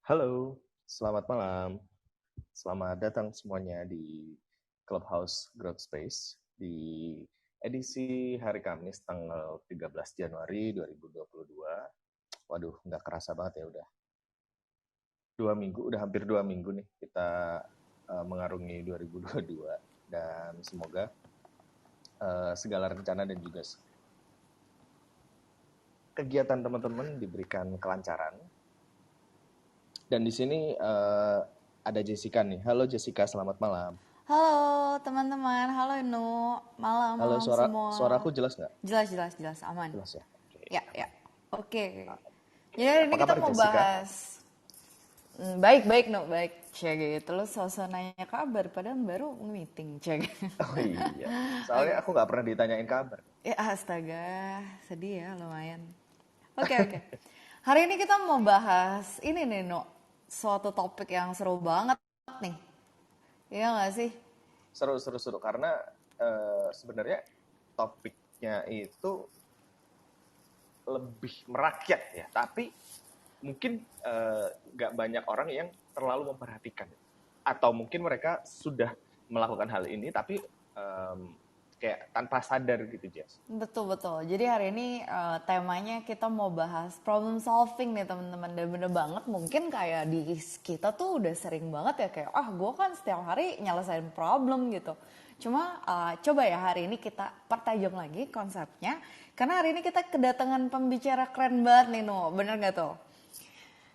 Halo, selamat malam. Selamat datang semuanya di Clubhouse Growth Space di edisi hari Kamis tanggal 13 Januari 2022. Waduh, nggak kerasa banget ya udah 2 minggu, udah hampir 2 minggu nih kita mengarungi 2022 dan semoga segala rencana dan juga kegiatan teman-teman diberikan kelancaran. Dan di sini ada Jessica nih. Halo Jessica, selamat malam. Halo teman-teman, halo Inu, Halo, malam-malam semua. suaraku jelas nggak? Jelas, aman. Jelas ya. Oke. Ya. Oke. Oke. Jadi hari Apa ini kita kabar mau Jessica? bahas baik, no, baik. Cek gitu. Lo sosok nanya kabar, padahal baru meeting, cek. Oh iya. Soalnya Oke. aku nggak pernah ditanyain kabar. Ya astaga, sedih ya lumayan. Oke. Hari ini kita mau bahas ini nih, No. Suatu topik yang seru banget nih. Iya nggak sih? Seru karena sebenarnya topiknya itu lebih merakyat ya. Tapi mungkin nggak banyak orang yang terlalu memperhatikan. Atau mungkin mereka sudah melakukan hal ini tapi kayak tanpa sadar gitu, Jess. Betul. Jadi hari ini temanya kita mau bahas problem solving nih teman-teman. Dan bener banget mungkin kayak di kita tuh udah sering banget ya kayak gue kan setiap hari nyelesain problem gitu. Cuma coba ya hari ini kita pertajam lagi konsepnya. Karena hari ini kita kedatangan pembicara keren banget nih No. Bener gak tuh?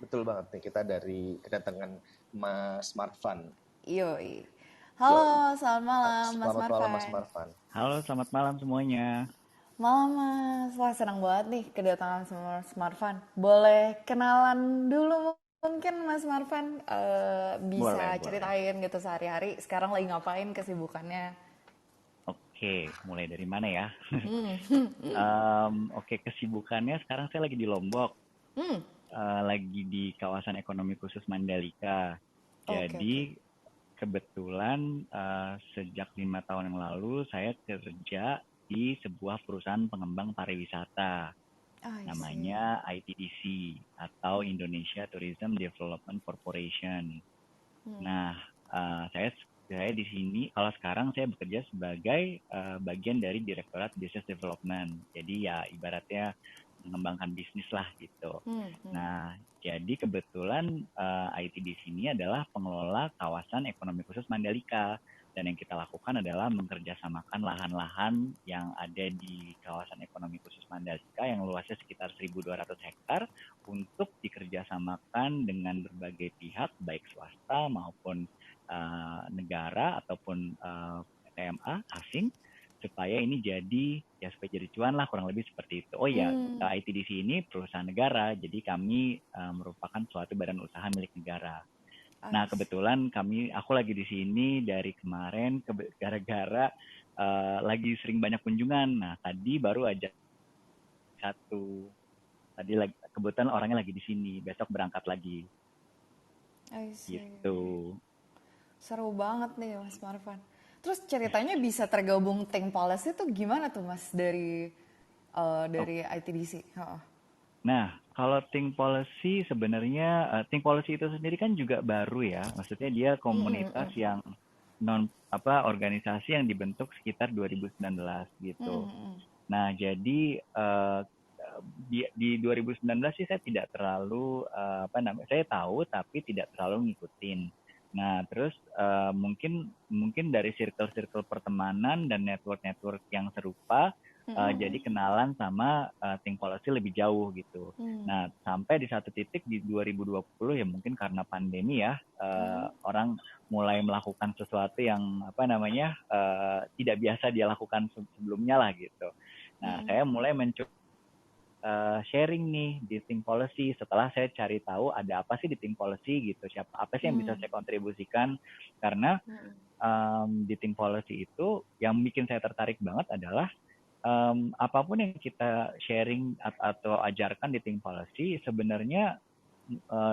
Betul banget nih, kita dari kedatangan Mas Marvan. Yoi. Yoi. Halo, selamat malam Mas Selamat malam Mas Marfan. Marvan. Halo, selamat malam semuanya. Malam Mas, wah senang banget nih kedatangan sama Mas Marfan. Boleh kenalan dulu mungkin Mas Marfan. Bisa Boleh. ceritain gitu sehari-hari sekarang lagi ngapain kesibukannya. Oke, mulai dari mana ya? Oke, kesibukannya sekarang saya lagi di Lombok, lagi di kawasan ekonomi khusus Mandalika. Oke. Jadi kebetulan sejak 5 tahun yang lalu saya kerja di sebuah perusahaan pengembang pariwisata, I see. namanya ITDC atau Indonesia Tourism Development Corporation. Nah, saya di sini kalau sekarang saya bekerja sebagai bagian dari Direktorat Business Development. Jadi ya ibaratnya mengembangkan bisnis lah gitu. Nah, jadi kebetulan IT di sini adalah pengelola kawasan ekonomi khusus Mandalika. Dan yang kita lakukan adalah mengerjasamakan lahan-lahan yang ada di kawasan ekonomi khusus Mandalika yang luasnya sekitar 1.200 hektar untuk dikerjasamakan dengan berbagai pihak, baik swasta maupun negara ataupun TMA asing, supaya ini supaya jadi cuan lah, kurang lebih seperti itu. Oh ya, ITDC ini perusahaan negara, jadi kami merupakan suatu badan usaha milik negara. I Nah, see. kebetulan aku lagi di sini dari kemarin gara-gara lagi sering banyak kunjungan. Nah, tadi baru aja satu. Tadi kebetulan orangnya lagi di sini, besok berangkat lagi. I see. Gitu. Seru banget nih Mas Marfan. Terus ceritanya bisa tergabung Think Policy itu gimana tuh Mas Oh, dari ITDC? Heeh. nah, kalau Think Policy sebenarnya Think Policy itu sendiri kan juga baru ya. Maksudnya dia komunitas yang organisasi yang dibentuk sekitar 2019 gitu. Nah, jadi di 2019 sih saya tidak terlalu saya tahu tapi tidak terlalu ngikutin. Nah, terus mungkin dari circle-circle pertemanan dan network-network yang serupa, jadi kenalan sama Think Policy lebih jauh gitu. Nah, sampai di satu titik di 2020 ya mungkin karena pandemi ya, orang mulai melakukan sesuatu yang tidak biasa dia lakukan sebelumnya lah gitu. Nah, saya mulai mencoba sharing nih di Think Policy. Setelah saya cari tahu ada apa sih di Think Policy gitu, apa sih yang bisa saya kontribusikan, karena di Think Policy itu yang bikin saya tertarik banget adalah apapun yang kita sharing atau ajarkan di Think Policy sebenarnya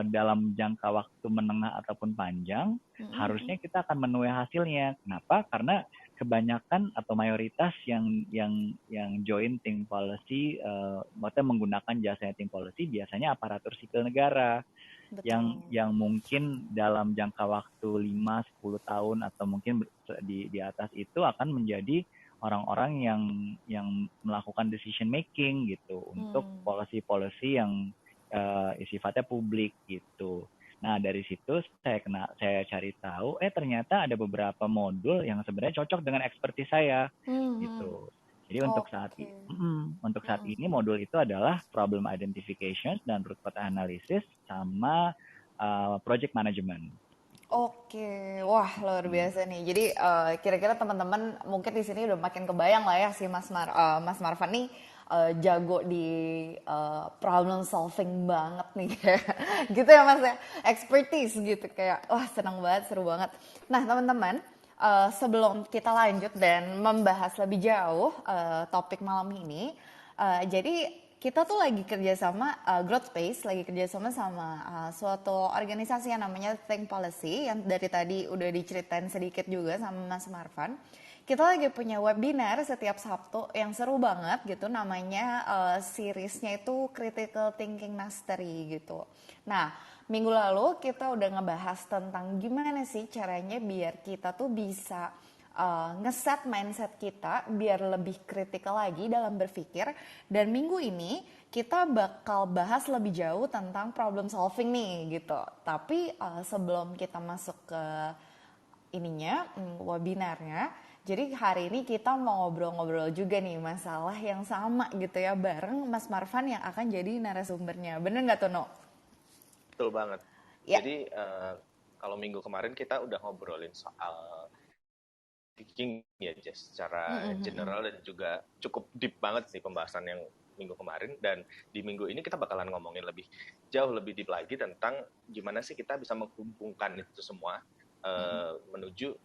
dalam jangka waktu menengah ataupun panjang harusnya kita akan menuai hasilnya. Kenapa? Karena kebanyakan atau mayoritas yang join think policy, maksudnya menggunakan jasa think policy biasanya aparatur sipil negara. Betul. Yang mungkin dalam jangka waktu 5-10 tahun atau mungkin di atas itu akan menjadi orang-orang yang melakukan decision making gitu untuk policy-policy yang sifatnya publik gitu. Nah, dari situ saya cari tahu ternyata ada beberapa modul yang sebenarnya cocok dengan expertise saya gitu. Jadi untuk saat ini modul itu adalah problem identification dan root cause analysis sama project management. Oke, wah luar biasa nih. Jadi kira-kira teman-teman mungkin di sini udah makin kebayang lah ya si Mas Marvan nih jago di problem solving banget nih kayak gitu ya Mas ya, expertise gitu kayak wah senang banget, seru banget. Nah teman-teman, sebelum kita lanjut dan membahas lebih jauh topik malam ini, jadi kita tuh lagi kerjasama Growth Space, lagi kerjasama sama suatu organisasi yang namanya Think Policy yang dari tadi udah diceritain sedikit juga sama Mas Marvan. Kita lagi punya webinar setiap Sabtu yang seru banget gitu, namanya seriesnya itu Critical Thinking Mastery gitu. Nah, minggu lalu kita udah ngebahas tentang gimana sih caranya biar kita tuh bisa ngeset mindset kita biar lebih kritikal lagi dalam berpikir. Dan minggu ini kita bakal bahas lebih jauh tentang problem solving nih gitu. Tapi sebelum kita masuk ke ininya webinarnya, jadi hari ini kita mau ngobrol-ngobrol juga nih masalah yang sama gitu ya bareng Mas Marvan yang akan jadi narasumbernya. Bener nggak Tono? Betul banget. Ya. Jadi kalau minggu kemarin kita udah ngobrolin soal thinking ya Jess, secara general dan juga cukup deep banget sih pembahasan yang minggu kemarin, dan di minggu ini kita bakalan ngomongin jauh lebih deep lagi tentang gimana sih kita bisa menghubungkan itu semua menuju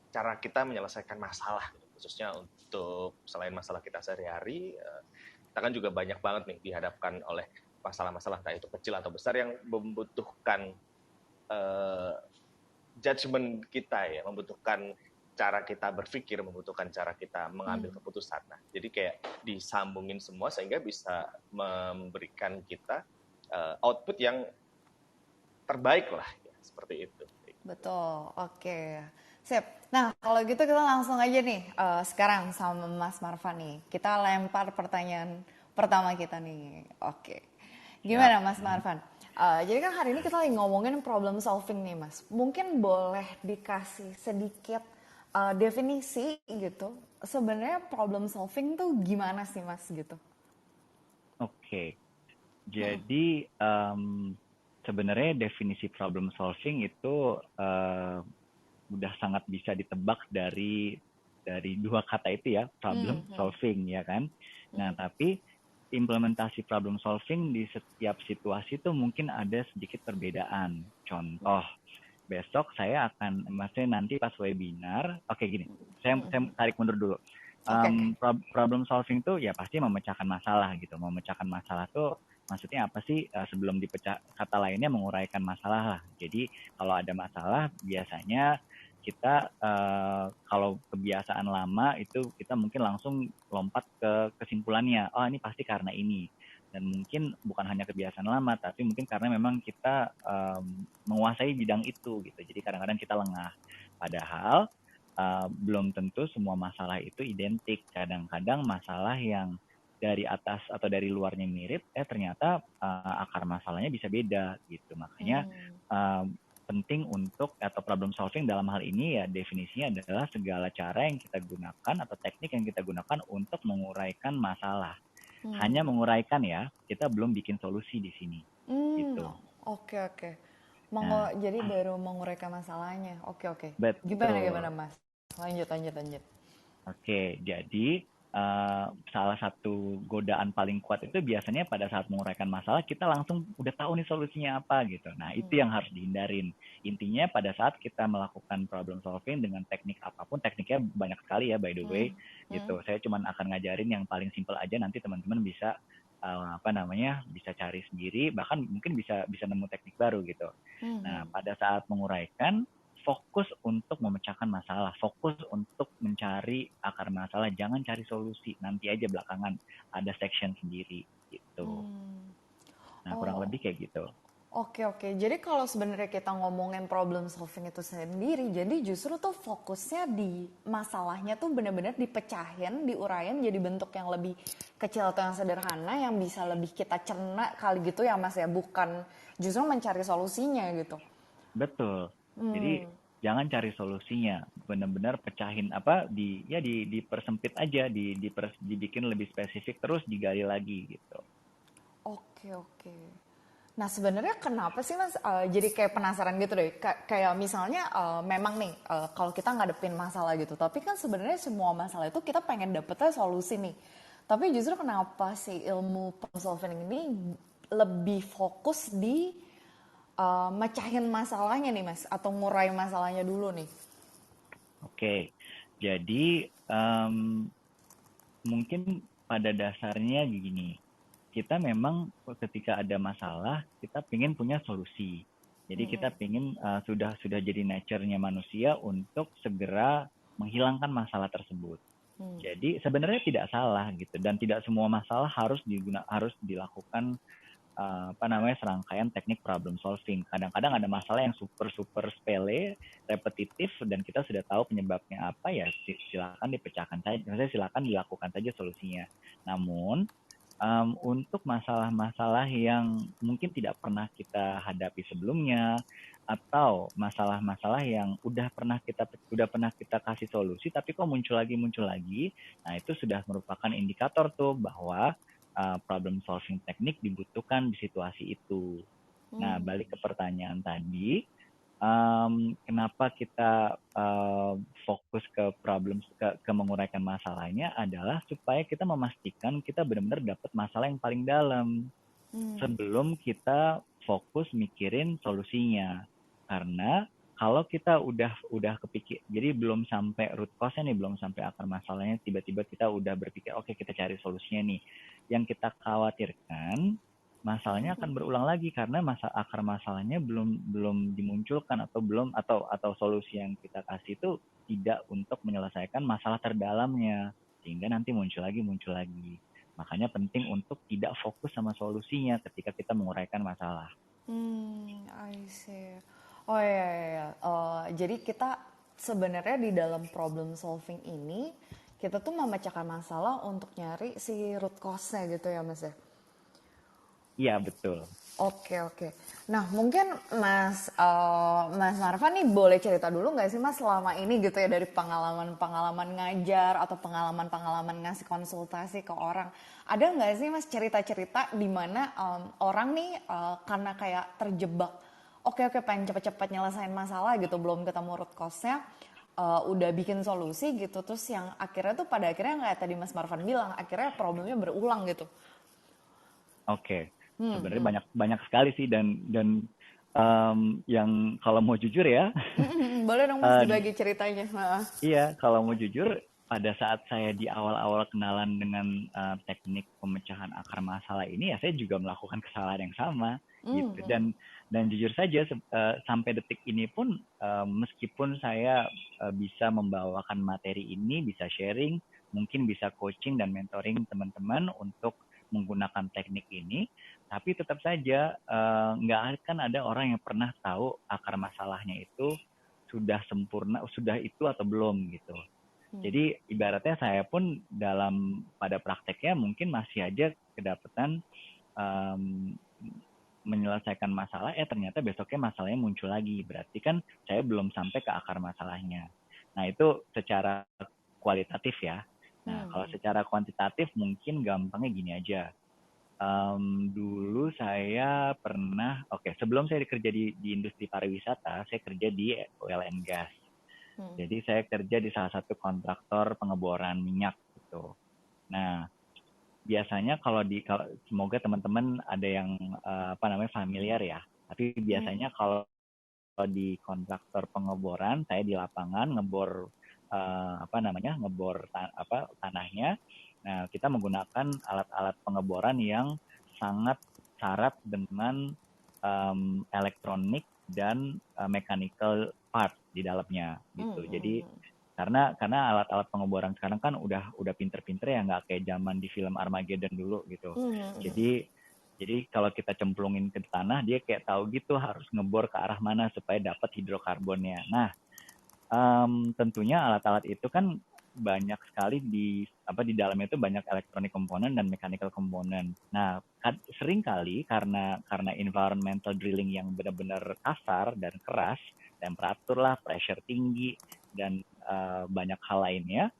cara kita menyelesaikan masalah, khususnya untuk selain masalah kita sehari-hari, kita kan juga banyak banget nih dihadapkan oleh masalah-masalah entah itu kecil atau besar yang membutuhkan judgement kita ya, membutuhkan cara kita berpikir, membutuhkan cara kita mengambil keputusan. Nah, jadi kayak disambungin semua sehingga bisa memberikan kita output yang terbaik lah, ya, seperti itu. Betul, oke. Sip. Nah, kalau gitu kita langsung aja nih sekarang sama Mas Marvan nih. Kita lempar pertanyaan pertama kita nih. Oke. Gimana Mas Marvan? Jadi kan hari ini kita lagi ngomongin problem solving nih Mas. Mungkin boleh dikasih sedikit definisi gitu. Sebenarnya problem solving tuh gimana sih Mas gitu? Oke. Jadi sebenarnya definisi problem solving itu udah sangat bisa ditebak dari dua kata itu ya, problem solving ya kan. Nah, tapi implementasi problem solving di setiap situasi itu mungkin ada sedikit perbedaan. Contoh, besok saya akan, maksudnya nanti pas webinar, oke gini, saya tarik mundur dulu. Problem solving tuh ya pasti memecahkan masalah gitu. Memecahkan masalah tuh maksudnya apa sih? Sebelum dipecah, kata lainnya menguraikan masalah lah. Jadi kalau ada masalah biasanya kita kalau kebiasaan lama itu kita mungkin langsung lompat ke kesimpulannya. Oh ini pasti karena ini. Dan mungkin bukan hanya kebiasaan lama, tapi mungkin karena memang kita menguasai bidang itu gitu. Jadi kadang-kadang kita lengah. Padahal belum tentu semua masalah itu identik. Kadang-kadang masalah yang dari atas atau dari luarnya mirip, ternyata akar masalahnya bisa beda gitu. Makanya penting untuk, atau problem solving dalam hal ini ya definisinya adalah segala cara yang kita gunakan atau teknik yang kita gunakan untuk menguraikan masalah. Hanya menguraikan ya, kita belum bikin solusi di sini. Gitu. Oke. Jadi baru menguraikan masalahnya. Oke. Betul. Gimana Mas? Lanjut. Oke, jadi salah satu godaan paling kuat itu biasanya pada saat menguraikan masalah kita langsung udah tahu nih solusinya apa gitu. Nah itu yang harus dihindarin. Intinya pada saat kita melakukan problem solving dengan teknik apapun, tekniknya banyak sekali ya by the way gitu. Saya cuma akan ngajarin yang paling simple aja, nanti teman-teman bisa bisa cari sendiri, bahkan mungkin bisa nemu teknik baru gitu. Nah pada saat menguraikan, fokus untuk memecahkan masalah, fokus untuk mencari akar masalah, jangan cari solusi, nanti aja belakangan ada section sendiri gitu. Nah, kurang lebih kayak gitu. Oke. Jadi kalau sebenarnya kita ngomongin problem solving itu sendiri, jadi justru tuh fokusnya di masalahnya tuh benar-benar dipecahin, diurain jadi bentuk yang lebih kecil atau yang sederhana yang bisa lebih kita cerna kali gitu ya Mas ya, bukan justru mencari solusinya gitu. Betul. Jadi jangan cari solusinya, benar-benar pecahin dipersempit aja, dibikin lebih spesifik terus digali lagi gitu. Oke. Nah sebenarnya kenapa sih Mas jadi kayak penasaran gitu deh. Kayak misalnya memang nih kalau kita ngadepin masalah gitu. Tapi kan sebenarnya semua masalah itu kita pengen dapetnya solusi nih. Tapi justru kenapa sih ilmu problem solving ini lebih fokus di mecahin masalahnya nih Mas. Atau ngurai masalahnya dulu nih. Oke, jadi mungkin pada dasarnya gini, kita memang ketika ada masalah kita ingin punya solusi. Jadi kita ingin sudah jadi nature-nya manusia untuk segera menghilangkan masalah tersebut. Jadi sebenarnya tidak salah gitu, dan tidak semua masalah harus dilakukan serangkaian teknik problem solving. Kadang-kadang ada masalah yang super sepele, repetitif, dan kita sudah tahu penyebabnya apa, ya silakan dipecahkan saja, maksudnya silakan dilakukan saja solusinya. Namun untuk masalah-masalah yang mungkin tidak pernah kita hadapi sebelumnya, atau masalah-masalah yang udah pernah kita kasih solusi tapi kok muncul lagi, nah itu sudah merupakan indikator tuh bahwa problem solving teknik dibutuhkan di situasi itu. Nah, balik ke pertanyaan tadi, kenapa kita fokus ke menguraikan masalahnya adalah supaya kita memastikan kita benar-benar dapat masalah yang paling dalam sebelum kita fokus mikirin solusinya. Karena kalau kita udah kepikir, jadi belum sampai root cause-nya nih, belum sampai akar masalahnya, tiba-tiba kita udah berpikir, oke, kita cari solusinya nih. Yang kita khawatirkan, masalahnya akan berulang lagi karena akar masalahnya belum dimunculkan atau solusi yang kita kasih itu tidak untuk menyelesaikan masalah terdalamnya, sehingga nanti muncul lagi. Makanya penting untuk tidak fokus sama solusinya ketika kita menguraikan masalah. I see. Oh iya. Jadi kita sebenarnya di dalam problem solving ini kita tuh memecahkan masalah untuk nyari si root cause-nya gitu ya Mas ya. Iya, betul. Oke. Nah mungkin Mas Marvan nih boleh cerita dulu nggak sih Mas selama ini gitu ya dari pengalaman ngajar atau pengalaman ngasih konsultasi ke orang. Ada nggak sih Mas cerita-cerita di mana orang nih karena kayak terjebak, oke pengen cepet-cepet nyelesain masalah gitu belum ketemu root cause-nya, udah bikin solusi gitu terus yang akhirnya tuh pada akhirnya kayak tadi Mas Marvan bilang akhirnya problemnya berulang gitu. Oke. Sebenarnya banyak sekali sih, dan yang kalau mau jujur ya, boleh dong Mas dibagi ceritanya. iya, kalau mau jujur, pada saat saya di awal-awal kenalan dengan teknik pemecahan akar masalah ini, ya saya juga melakukan kesalahan yang sama gitu. Dan jujur saja sampai detik ini pun meskipun saya bisa membawakan materi ini, bisa sharing, mungkin bisa coaching dan mentoring teman-teman untuk menggunakan teknik ini, tapi tetap saja nggak akan ada orang yang pernah tahu akar masalahnya itu sudah sempurna, sudah itu atau belum gitu. Jadi ibaratnya saya pun pada prakteknya mungkin masih aja kedapatan menyelesaikan masalah, ternyata besoknya masalahnya muncul lagi. Berarti kan saya belum sampai ke akar masalahnya. Nah itu secara kualitatif ya. Nah, kalau secara kuantitatif mungkin gampangnya gini aja. Dulu saya pernah, sebelum saya kerja di industri pariwisata, saya kerja di oil and gas. Jadi saya kerja di salah satu kontraktor pengeboran minyak gitu. Nah, biasanya kalau semoga teman-teman ada yang familiar ya. Tapi biasanya kalau di kontraktor pengeboran, saya di lapangan ngebor tanahnya. Nah, kita menggunakan alat-alat pengeboran yang sangat syarat dengan elektronik dan mechanical part di dalamnya gitu. Jadi karena alat-alat pengeboran sekarang kan udah pinter-pinter ya, nggak kayak zaman di film Armageddon dulu gitu. Jadi kalau kita cemplungin ke tanah, dia kayak tahu gitu harus ngebor ke arah mana supaya dapat hidrokarbonnya. Nah, tentunya alat-alat itu kan banyak sekali di dalamnya itu banyak elektronik komponen dan mechanical komponen. Nah, sering kali karena environmental drilling yang benar-benar kasar dan keras, temperatur lah, pressure tinggi dan banyak hal lainnya,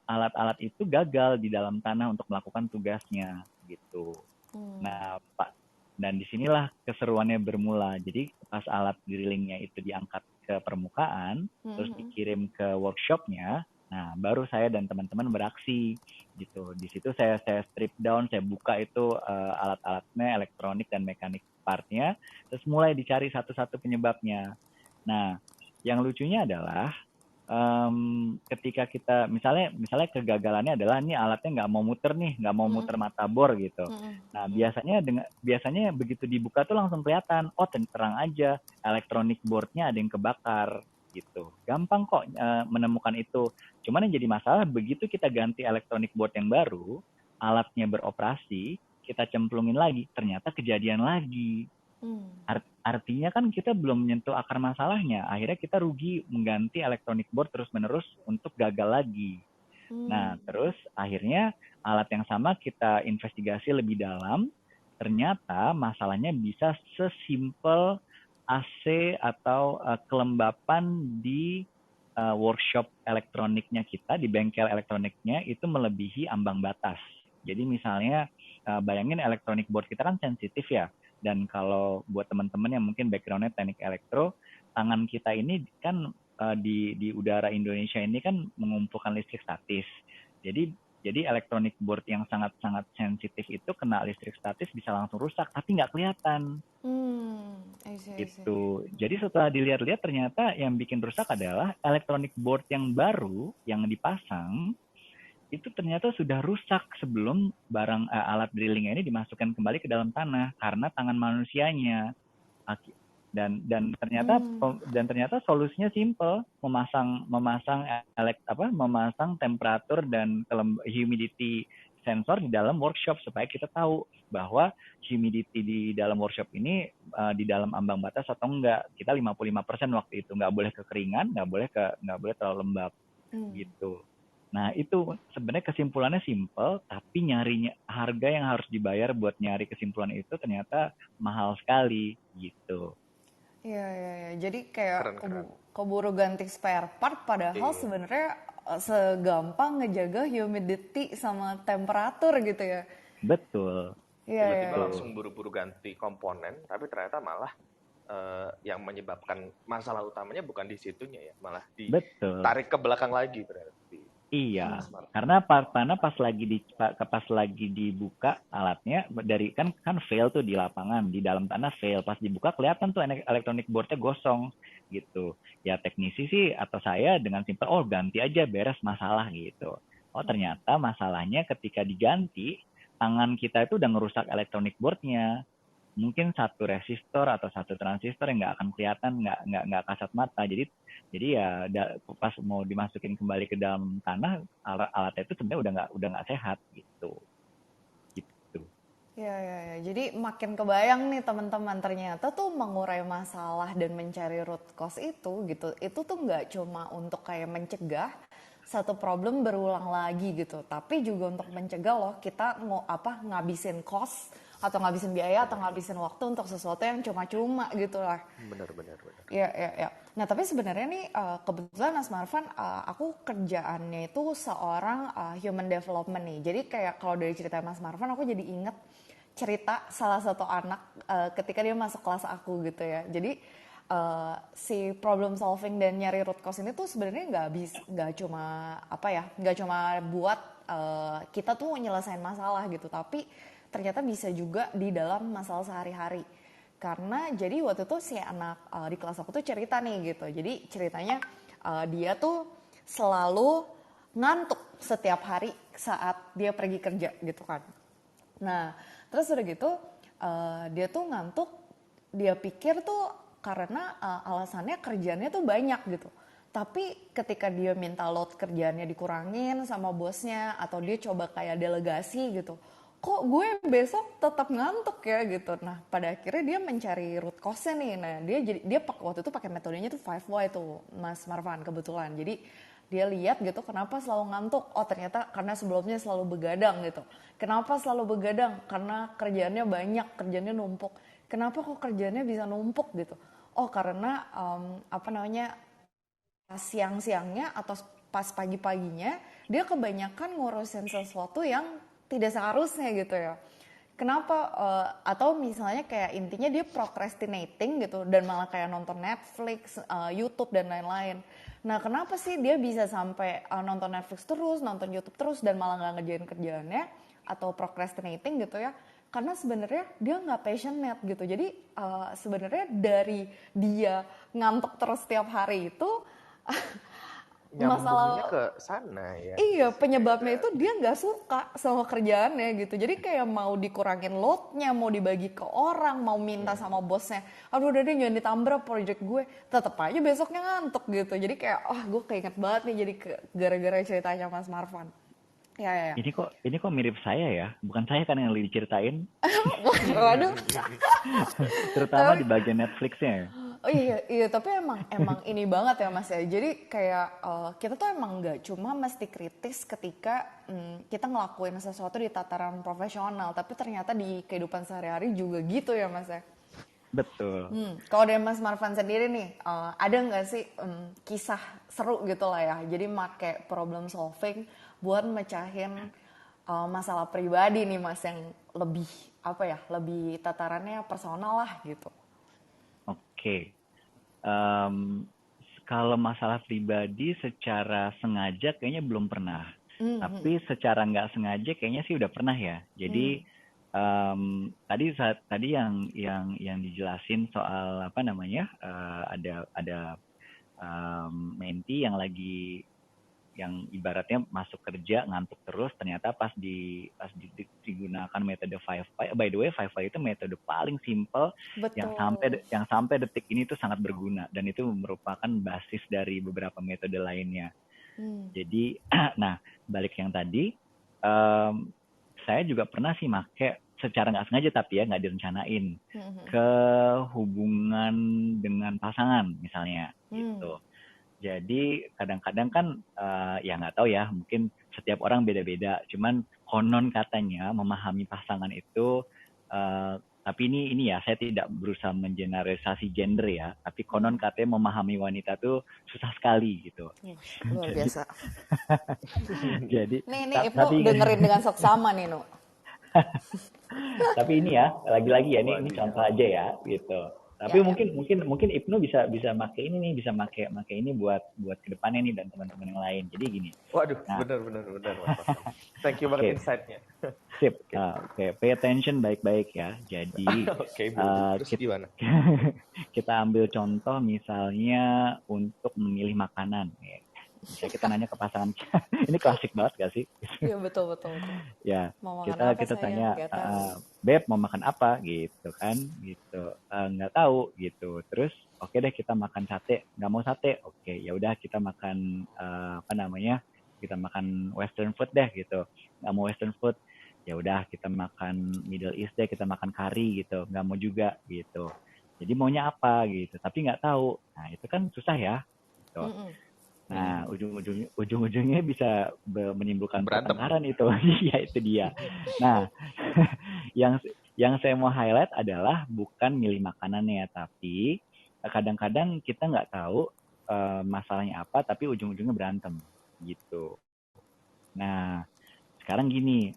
alat-alat itu gagal di dalam tanah untuk melakukan tugasnya gitu. Nah, Pak, dan disinilah keseruannya bermula. Jadi pas alat drillingnya itu diangkat ke permukaan, terus dikirim ke workshopnya, nah baru saya dan teman-teman beraksi gitu. Di situ saya strip down, saya buka itu alat-alatnya, elektronik dan mekanik partnya, terus mulai dicari satu-satu penyebabnya. Nah, yang lucunya adalah ketika kita misalnya kegagalannya adalah ini alatnya nggak mau muter mata bor gitu. Nah, biasanya begitu dibuka tuh langsung kelihatan, oh terang aja elektronik boardnya ada yang kebakar gitu. Gampang kok menemukan itu. Cuman yang jadi masalah begitu kita ganti elektronik board yang baru, alatnya beroperasi, kita cemplungin lagi, ternyata kejadian lagi. Artinya kan kita belum menyentuh akar masalahnya. Akhirnya kita rugi mengganti elektronik board terus-menerus untuk gagal lagi. Nah, terus akhirnya alat yang sama kita investigasi lebih dalam. Ternyata masalahnya bisa sesimpel AC atau kelembapan di workshop elektroniknya kita, di bengkel elektroniknya itu melebihi ambang batas. Jadi misalnya bayangin elektronik board kita kan sensitif ya. Dan kalau buat teman-teman yang mungkin background-nya teknik elektro, tangan kita ini kan di udara Indonesia ini kan mengumpulkan listrik statis. Jadi elektronik board yang sangat-sangat sensitif itu kena listrik statis bisa langsung rusak, tapi nggak kelihatan. Gitu. Jadi setelah dilihat-lihat ternyata yang bikin rusak adalah elektronik board yang baru yang dipasang itu ternyata sudah rusak sebelum barang alat drillingnya ini dimasukkan kembali ke dalam tanah karena tangan manusianya. Dan ternyata solusinya simple, memasang temperatur dan humidity sensor di dalam workshop supaya kita tahu bahwa humidity di dalam workshop ini di dalam ambang batas atau enggak. Kita 55% waktu itu, nggak boleh kekeringan, nggak boleh terlalu lembab gitu. Nah, itu sebenarnya kesimpulannya simple, tapi nyarinya harga yang harus dibayar buat nyari kesimpulan itu ternyata mahal sekali gitu. Iya. Jadi kayak keburu ganti spare part, padahal sebenarnya segampang ngejaga humidity sama temperatur gitu ya. Betul. Tiba-tiba langsung buru-buru ganti komponen, tapi ternyata malah yang menyebabkan masalah utamanya bukan di situnya ya, malah ditarik ke belakang lagi berarti. Iya, karena pas lagi dibuka alatnya dari kan fail tuh di lapangan, di dalam tanah fail, pas dibuka kelihatan tuh elektronik boardnya gosong gitu. Ya teknisi sih atau saya dengan simpel ganti aja beres masalah gitu. Oh ternyata masalahnya ketika diganti tangan kita itu udah ngerusak elektronik boardnya. Mungkin satu resistor atau satu transistor yang nggak akan kelihatan, nggak kasat mata. Jadi ya pas mau dimasukin kembali ke dalam tanah, alatnya itu sebenarnya udah nggak sehat gitu. Ya. Jadi makin kebayang nih teman-teman, ternyata tuh mengurai masalah dan mencari root cause itu gitu. Itu tuh nggak cuma untuk kayak mencegah satu problem berulang lagi gitu, tapi juga untuk mencegah loh kita ngabisin cost atau ngabisin biaya atau ngabisin waktu untuk sesuatu yang cuma-cuma gitu lah. Benar. Ya. Nah tapi sebenarnya nih kebetulan Mas Marvan, aku kerjaannya itu seorang human development nih. Jadi kayak kalau dari cerita Mas Marvan aku jadi inget cerita salah satu anak ketika dia masuk kelas aku gitu ya. Jadi si problem solving dan nyari root cause ini tuh sebenarnya nggak cuma buat kita tuh nyelesain masalah gitu, tapi ternyata bisa juga di dalam masalah sehari-hari. Karena jadi waktu itu si anak di kelas aku tuh cerita nih gitu. Jadi ceritanya dia tuh selalu ngantuk setiap hari saat dia pergi kerja gitu kan. Nah terus udah gitu dia tuh ngantuk dia pikir tuh karena alasannya kerjaannya tuh banyak gitu. Tapi ketika dia minta load kerjaannya dikurangin sama bosnya atau dia coba kayak delegasi gitu, kok gue besok tetap ngantuk ya gitu. Nah pada akhirnya dia mencari root cause-nya nih. Nah dia waktu itu pakai metodenya tuh 5 why tuh Mas Marvan kebetulan. Jadi dia lihat gitu kenapa selalu ngantuk. Oh ternyata karena sebelumnya selalu begadang gitu. Kenapa selalu begadang? Karena kerjaannya banyak, kerjaannya numpuk. Kenapa kok kerjaannya bisa numpuk gitu? Oh karena pas siang-siangnya atau pas pagi-paginya dia kebanyakan ngurusin sesuatu yang tidak seharusnya gitu ya. Kenapa atau misalnya kayak intinya dia procrastinating gitu dan malah kayak nonton Netflix, YouTube dan lain-lain. Nah, kenapa sih dia bisa sampai nonton Netflix terus, nonton YouTube terus dan malah nggak ngerjain kerjaannya atau procrastinating gitu ya? Karena sebenarnya dia nggak passionate gitu. Jadi sebenarnya dari dia ngantuk terus setiap hari itu Nyambungnya masalah ke sana ya. iya penyebabnya itu dia nggak suka sama kerjaannya gitu. Jadi kayak mau dikurangin loadnya, mau dibagi ke orang, mau minta sama bosnya, aduh udah deh jangan ditambah project gue, tetap aja besoknya ngantuk gitu. Jadi kayak gue keinget banget nih jadi gara-gara ceritanya Mas Marvan. Ya. Ini kok mirip saya ya, bukan saya kan yang diceritain, Waduh. terutama di bagian Netflixnya ya. Oh iya tapi emang ini banget ya Mas ya. Jadi kayak kita tuh emang nggak cuma mesti kritis ketika kita ngelakuin sesuatu di tataran profesional, tapi ternyata di kehidupan sehari-hari juga gitu ya Mas ya. Betul. Kalau dari Mas Marvan sendiri nih, ada nggak sih kisah seru gitu lah ya? Jadi make problem solving buat mecahin masalah pribadi nih Mas yang lebih lebih tatarannya personal lah gitu. Oke. Kalau masalah pribadi secara sengaja kayaknya belum pernah. Tapi secara nggak sengaja kayaknya sih udah pernah ya. Jadi tadi yang dijelasin soal apa namanya ada menti yang ibaratnya masuk kerja ngantuk terus, ternyata pas digunakan metode 5 why. By the way 5 why itu metode paling simple yang sampai detik ini tuh sangat berguna dan itu merupakan basis dari beberapa metode lainnya. Jadi nah balik yang tadi, saya juga pernah sih make secara nggak sengaja tapi ya nggak direncanain ke hubungan dengan pasangan misalnya gitu. Jadi kadang-kadang kan ya nggak tahu ya, mungkin setiap orang beda-beda. Cuman konon katanya memahami pasangan itu, tapi ini ya saya tidak berusaha mengeneralisasi gender ya, tapi konon katanya memahami wanita tuh susah sekali gitu. Luar biasa. Jadi nih Ibnu dengerin dengan seksama nih Nu. Tapi ini ya lagi-lagi ya ini contoh aja ya gitu. Tapi mungkin Ibnu bisa make ini nih, bisa make ini buat kedepannya nih dan teman-teman yang lain. Jadi gini. Waduh, benar. Thank you banget insight-nya. Sip. Oke. Pay attention baik-baik ya. Jadi terus gimana? Kita ambil contoh misalnya untuk memilih makanan. Bisa kita nanya ke pasangan. Ini klasik banget gak sih? Iya betul. Ya, kita tanya, Beb mau makan apa gitu kan? Gitu. Nggak tahu gitu. Terus oke deh kita makan sate. Nggak mau sate, oke ya udah kita makan kita makan Western food deh gitu. Nggak mau Western food, ya udah kita makan Middle East deh, kita makan curry gitu. Nggak mau juga gitu. Jadi maunya apa gitu. Tapi nggak tahu. Nah itu kan susah ya. Gitu. Nah, ujung-ujungnya bisa menimbulkan pertengkaran itu. Ya, itu dia. Nah, yang saya mau highlight adalah bukan milih makanannya, tapi kadang-kadang kita nggak tahu masalahnya apa, tapi ujung-ujungnya berantem, gitu. Nah, sekarang gini,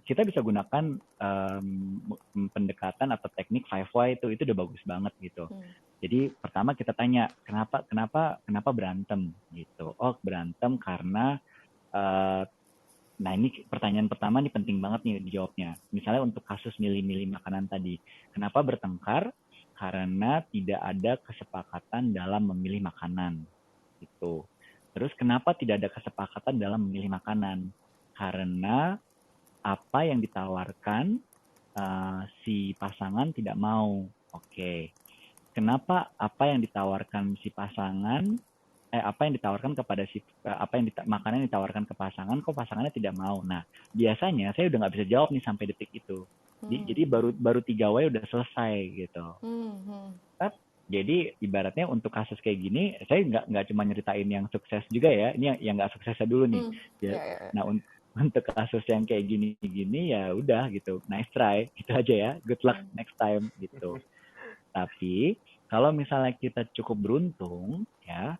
kita bisa gunakan pendekatan atau teknik 5 why itu udah bagus banget gitu. Jadi pertama kita tanya kenapa berantem gitu. Oh berantem karena nah ini pertanyaan pertama nih penting banget nih dijawabnya. Misalnya untuk kasus milih-milih makanan tadi, kenapa bertengkar? Karena tidak ada kesepakatan dalam memilih makanan gitu. Terus kenapa tidak ada kesepakatan dalam memilih makanan? Karena apa yang ditawarkan si pasangan tidak mau. Oke. Kenapa apa yang ditawarkan si pasangan apa yang ditawarkan kepada si makanan yang ditawarkan ke pasangan kok pasangannya tidak mau. Nah, biasanya saya udah nggak bisa jawab nih sampai detik itu. Jadi baru 3 way udah selesai gitu. Jadi ibaratnya untuk kasus kayak gini, saya nggak cuma nyeritain yang sukses juga ya, ini yang nggak suksesnya dulu nih. Nah, untuk kasus yang kayak gini ya udah gitu, nice try gitu aja ya, good luck next time gitu. Tapi kalau misalnya kita cukup beruntung ya,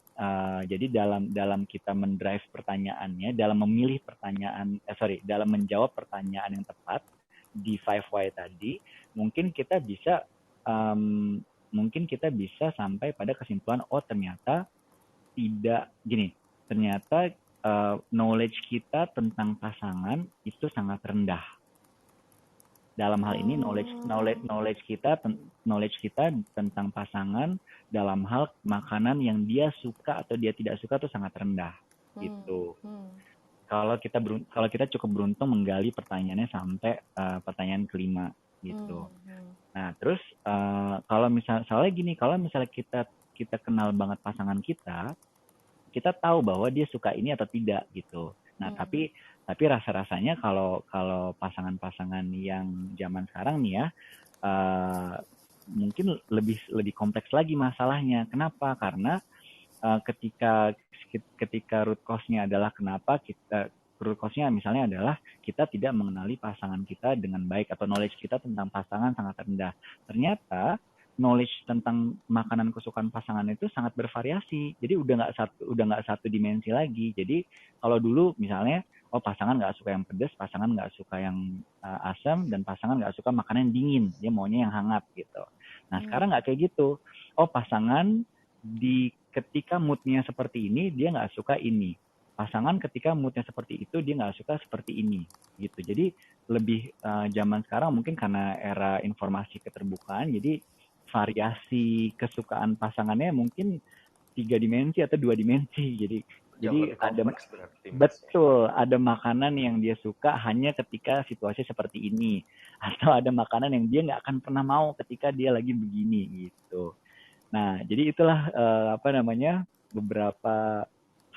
jadi dalam kita mendrive pertanyaannya, dalam memilih pertanyaan, dalam menjawab pertanyaan yang tepat di 5 why tadi, mungkin kita bisa sampai pada kesimpulan, oh ternyata ternyata knowledge kita tentang pasangan itu sangat rendah. Dalam hal ini knowledge kita tentang pasangan dalam hal makanan yang dia suka atau dia tidak suka itu sangat rendah gitu. Kalau kita cukup beruntung menggali pertanyaannya sampai pertanyaan kelima gitu. Nah, terus kalau misalnya kita kenal banget pasangan kita tahu bahwa dia suka ini atau tidak gitu. Nah, tapi rasa-rasanya kalau pasangan-pasangan yang zaman sekarang nih ya, mungkin lebih kompleks lagi masalahnya. Kenapa? Karena ketika root cause-nya adalah root cause-nya misalnya adalah kita tidak mengenali pasangan kita dengan baik atau knowledge kita tentang pasangan sangat rendah. Ternyata knowledge tentang makanan kesukaan pasangan itu sangat bervariasi. Jadi udah nggak satu dimensi lagi. Jadi kalau dulu misalnya pasangan nggak suka yang pedas, pasangan nggak suka yang asam, dan pasangan nggak suka makanan yang dingin, dia maunya yang hangat gitu. Nah sekarang nggak kayak gitu. Pasangan ketika moodnya seperti ini dia nggak suka ini. Pasangan ketika moodnya seperti itu dia nggak suka seperti ini gitu. Jadi lebih zaman sekarang mungkin karena era informasi keterbukaan, jadi variasi kesukaan pasangannya mungkin 3 dimensi atau 2 dimensi. Jadi ada makanan yang dia suka hanya ketika situasi seperti ini, atau ada makanan yang dia nggak akan pernah mau ketika dia lagi begini gitu. Nah, jadi itulah beberapa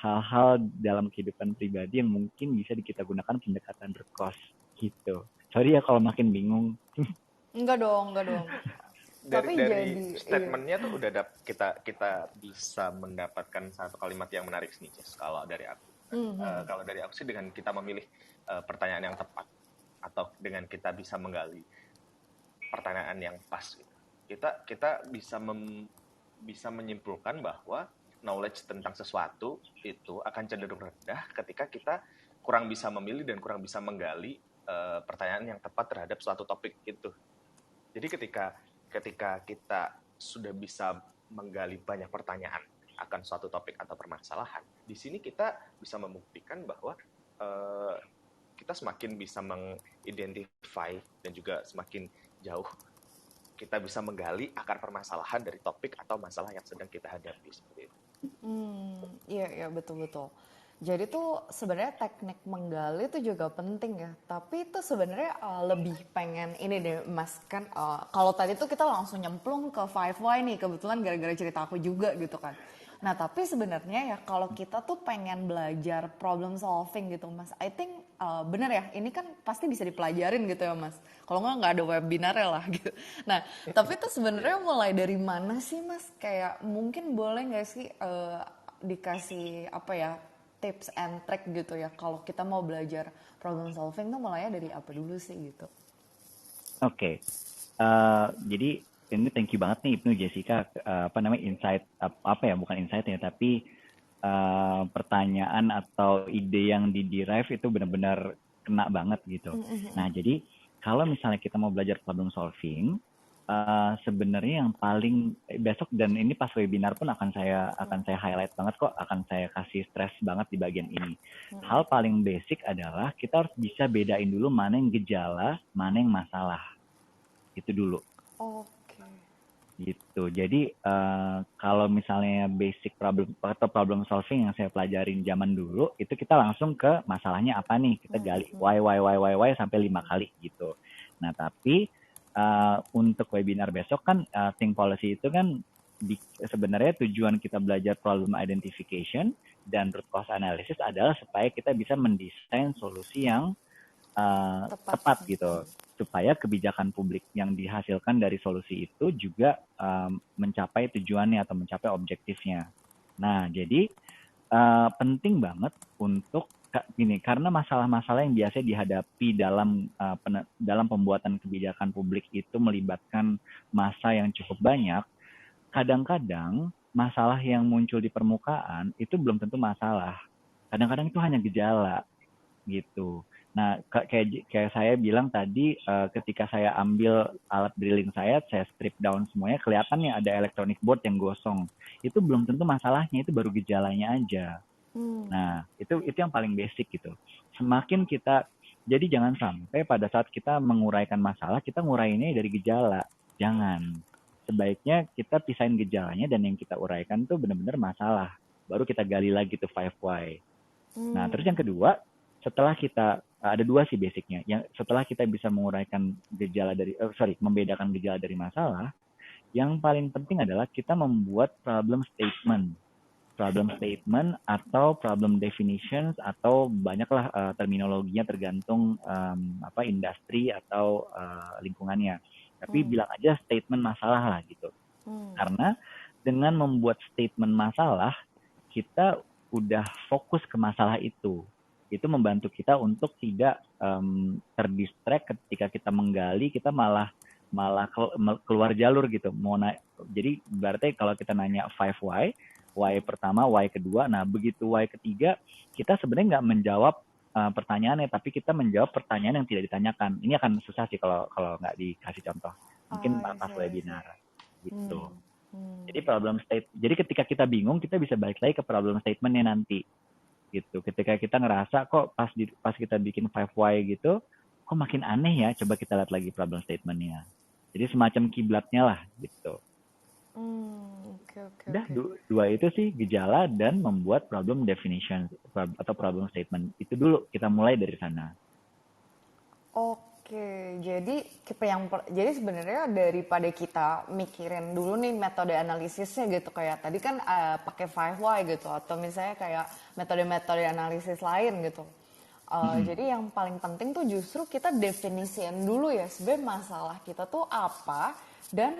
hal-hal dalam kehidupan pribadi yang mungkin bisa kita gunakan pendekatan root cause gitu. Sorry ya kalau makin bingung. Enggak dong. Dari statementnya tuh udah kita bisa mendapatkan satu kalimat yang menarik nih, Jess. Kalau dari aku, kalau dari aku sih dengan kita memilih pertanyaan yang tepat atau dengan kita bisa menggali pertanyaan yang pas, gitu. Kita bisa menyimpulkan bahwa knowledge tentang sesuatu itu akan cenderung rendah ketika kita kurang bisa memilih dan kurang bisa menggali pertanyaan yang tepat terhadap suatu topik itu. Jadi ketika kita sudah bisa menggali banyak pertanyaan akan suatu topik atau permasalahan, di sini kita bisa membuktikan bahwa kita semakin bisa mengidentify dan juga semakin jauh kita bisa menggali akar permasalahan dari topik atau masalah yang sedang kita hadapi seperti itu. Iya betul. Jadi tuh sebenarnya teknik menggali itu juga penting ya. Tapi itu sebenarnya lebih pengen ini deh Mas, kan kalau tadi tuh kita langsung nyemplung ke 5 why nih, kebetulan gara-gara cerita aku juga gitu kan. Nah tapi sebenarnya ya kalau kita tuh pengen belajar problem solving gitu Mas, I think bener ya, ini kan pasti bisa dipelajarin gitu ya Mas. Kalau nggak ada webinarnya lah gitu. Nah tapi itu sebenarnya mulai dari mana sih Mas? Kayak mungkin boleh nggak sih dikasih tips and trick gitu ya kalau kita mau belajar problem solving tuh mulainya dari apa dulu sih gitu? Oke. Jadi ini thank you banget nih Ibnu Jessica, insight bukan insight ya, tapi pertanyaan atau ide yang di-derive itu benar-benar kena banget gitu. Nah, jadi kalau misalnya kita mau belajar problem solving, sebenarnya yang paling besok, dan ini pas webinar pun akan saya highlight banget kok, akan saya kasih stress banget di bagian ini. Hal paling basic adalah kita harus bisa bedain dulu mana yang gejala, mana yang masalah. Itu dulu. Oke. Gitu. Jadi kalau misalnya basic problem atau problem solving yang saya pelajarin zaman dulu, itu kita langsung ke masalahnya apa nih, kita gali why sampai 5 kali gitu. Nah, tapi untuk webinar besok kan think policy itu kan sebenarnya tujuan kita belajar problem identification dan root cause analysis adalah supaya kita bisa mendesain solusi yang tepat gitu, supaya kebijakan publik yang dihasilkan dari solusi itu juga mencapai tujuannya atau mencapai objektifnya. Nah, jadi penting banget untuk gini, karena masalah-masalah yang biasa dihadapi dalam pembuatan kebijakan publik itu melibatkan massa yang cukup banyak. Kadang-kadang masalah yang muncul di permukaan itu belum tentu masalah. Kadang-kadang itu hanya gejala gitu. Nah, kayak saya bilang tadi, ketika saya ambil alat drilling saya strip down semuanya, kelihatannya ada electronic board yang gosong. Itu belum tentu masalahnya, itu baru gejalanya aja. Nah, itu yang paling basic gitu. Semakin kita, jadi jangan sampai pada saat kita menguraikan masalah, kita ngurainya dari gejala. Jangan. Sebaiknya kita pisahin gejalanya dan yang kita uraikan tuh benar-benar masalah. Baru kita gali lagi tuh 5 why. Nah, terus yang kedua, setelah kita, ada dua sih basicnya. Setelah kita bisa menguraikan gejala membedakan gejala dari masalah, yang paling penting adalah kita membuat problem statement atau problem definitions atau banyaklah terminologinya tergantung industri atau lingkungannya. Tapi bilang aja statement masalah lah gitu. Karena dengan membuat statement masalah, kita udah fokus ke masalah itu. Itu membantu kita untuk tidak terdistract ketika kita menggali, kita malah keluar jalur gitu. Jadi berarti kalau kita nanya 5 why pertama, why kedua, nah begitu why ketiga, kita sebenarnya nggak menjawab pertanyaannya, tapi kita menjawab pertanyaan yang tidak ditanyakan. Ini akan susah sih kalau nggak dikasih contoh. Mungkin pas webinar gitu. Jadi ketika kita bingung, kita bisa balik lagi ke problem statementnya nanti. Gitu. Ketika kita ngerasa kok pas kita bikin 5 why gitu, kok makin aneh ya, coba kita lihat lagi problem statementnya. Jadi semacam kiblatnya lah gitu. Udah, dua itu sih, gejala dan membuat problem definition atau problem statement. Itu dulu, kita mulai dari sana. Oke, jadi jadi sebenarnya daripada kita mikirin dulu nih metode analisisnya gitu, kayak tadi kan pakai 5 why gitu, atau misalnya kayak metode-metode analisis lain gitu. Jadi yang paling penting tuh justru kita definisiin dulu ya sebenarnya masalah kita tuh apa dan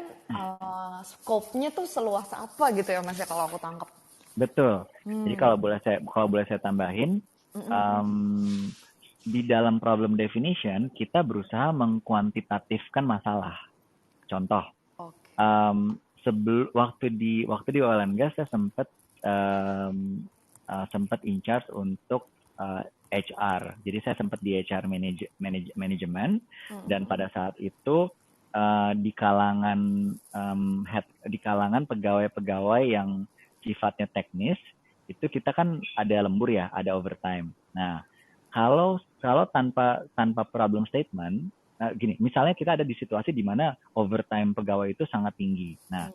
scope-nya tuh seluas apa gitu ya Mas ya, kalau aku tangkap. Betul. Jadi kalau boleh saya tambahin, di dalam problem definition kita berusaha mengkuantitatifkan masalah. Contoh, waktu di oil and gas saya sempat in charge untuk HR. Jadi saya sempat di HR manajemen dan pada saat itu di kalangan pegawai-pegawai yang sifatnya teknis itu kita kan ada lembur ya, ada overtime. Nah, kalau tanpa problem statement, gini, misalnya kita ada di situasi di mana overtime pegawai itu sangat tinggi. Nah,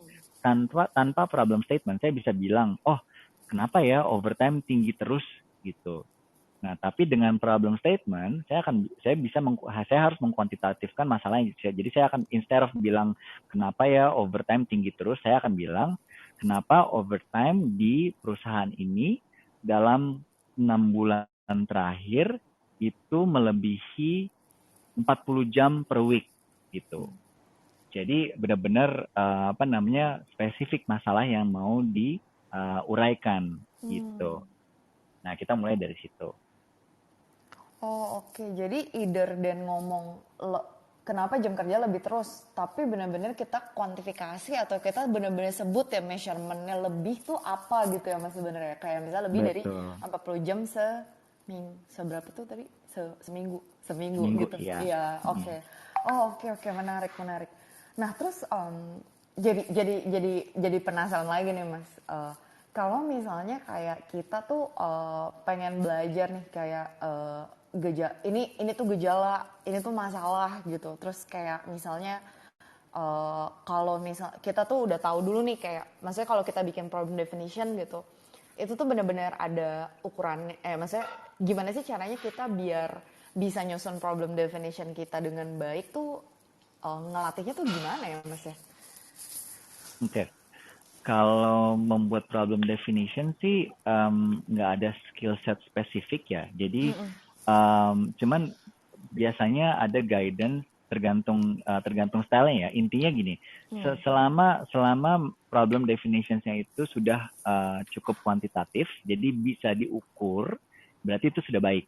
tanpa problem statement saya bisa bilang, oh kenapa ya overtime tinggi terus gitu. Nah, tapi dengan problem statement, saya harus mengkuantitatifkan masalahnya. Jadi saya akan, instead of bilang kenapa ya overtime tinggi terus, saya akan bilang kenapa overtime di perusahaan ini dalam 6 bulan terakhir itu melebihi 40 jam per week gitu. Jadi benar-benar spesifik masalah yang mau diuraikan gitu. Nah, kita mulai dari situ. Oh oke, jadi either dan ngomong kenapa jam kerja lebih terus, tapi benar-benar kita kuantifikasi atau kita benar-benar sebut ya measurementnya lebih tuh apa gitu ya Mas sebenarnya, kayak misalnya lebih dari 40 jam seberapa tuh tadi, seminggu gitu. Iya, oke. Oh oke, menarik. Nah terus jadi penasaran lagi nih Mas. Kalau misalnya kayak kita tuh pengen belajar nih kayak ini tuh gejala, ini tuh masalah gitu. Terus kayak misalnya kalau misal kita tuh udah tahu dulu nih kayak, maksudnya kalau kita bikin problem definition gitu, itu tuh benar-benar ada ukurannya. Maksudnya gimana sih caranya kita biar bisa nyusun problem definition kita dengan baik tuh ngelatihnya tuh gimana ya Mas ya? Oke. Kalau membuat problem definition sih nggak ada skill set spesifik ya. Jadi cuman biasanya ada guidance tergantung stylenya ya. Intinya gini, selama problem definitionsnya itu sudah cukup kuantitatif, jadi bisa diukur, berarti itu sudah baik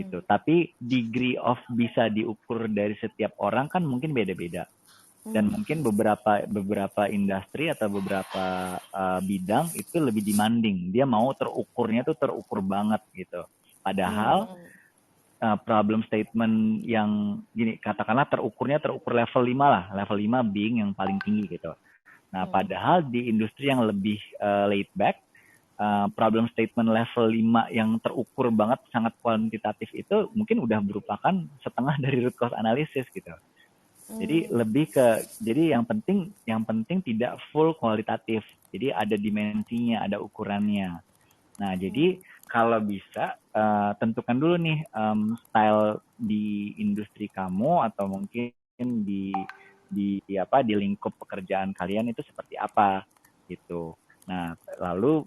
gitu. Tapi degree of bisa diukur dari setiap orang kan mungkin beda-beda. Dan mungkin beberapa industri atau beberapa bidang itu lebih demanding. Dia mau terukurnya tuh terukur banget gitu. Padahal problem statement yang gini, katakanlah terukur level 5 lah. Level 5 being yang paling tinggi gitu. Nah, padahal di industri yang lebih laid back, problem statement level 5 yang terukur banget, sangat kuantitatif itu mungkin udah merupakan setengah dari root cause analysis gitu. Jadi yang penting tidak full kualitatif. Jadi ada dimensinya, ada ukurannya. Nah, jadi kalau bisa tentukan dulu nih style di industri kamu atau mungkin di lingkup pekerjaan kalian itu seperti apa gitu. Nah, lalu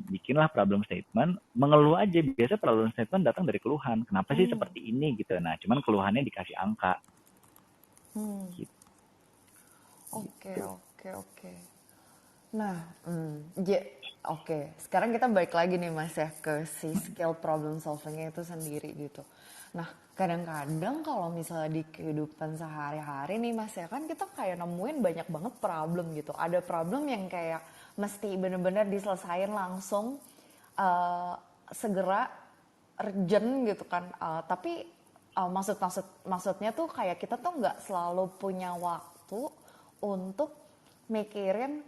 bikinlah problem statement, mengeluh aja. Biasa problem statement datang dari keluhan. Kenapa sih seperti ini gitu. Nah, cuman keluhannya dikasih angka. Gitu. Oke. Nah, oke. Sekarang kita balik lagi nih Mas ya ke si skill problem solvingnya itu sendiri gitu. Nah, kadang-kadang kalau misalnya di kehidupan sehari-hari nih Mas ya, kan kita kayak nemuin banyak banget problem gitu. Ada problem yang kayak mesti bener-bener diselesain langsung, segera, urgent gitu kan. Tapi maksudnya tuh kayak kita tuh nggak selalu punya waktu untuk mikirin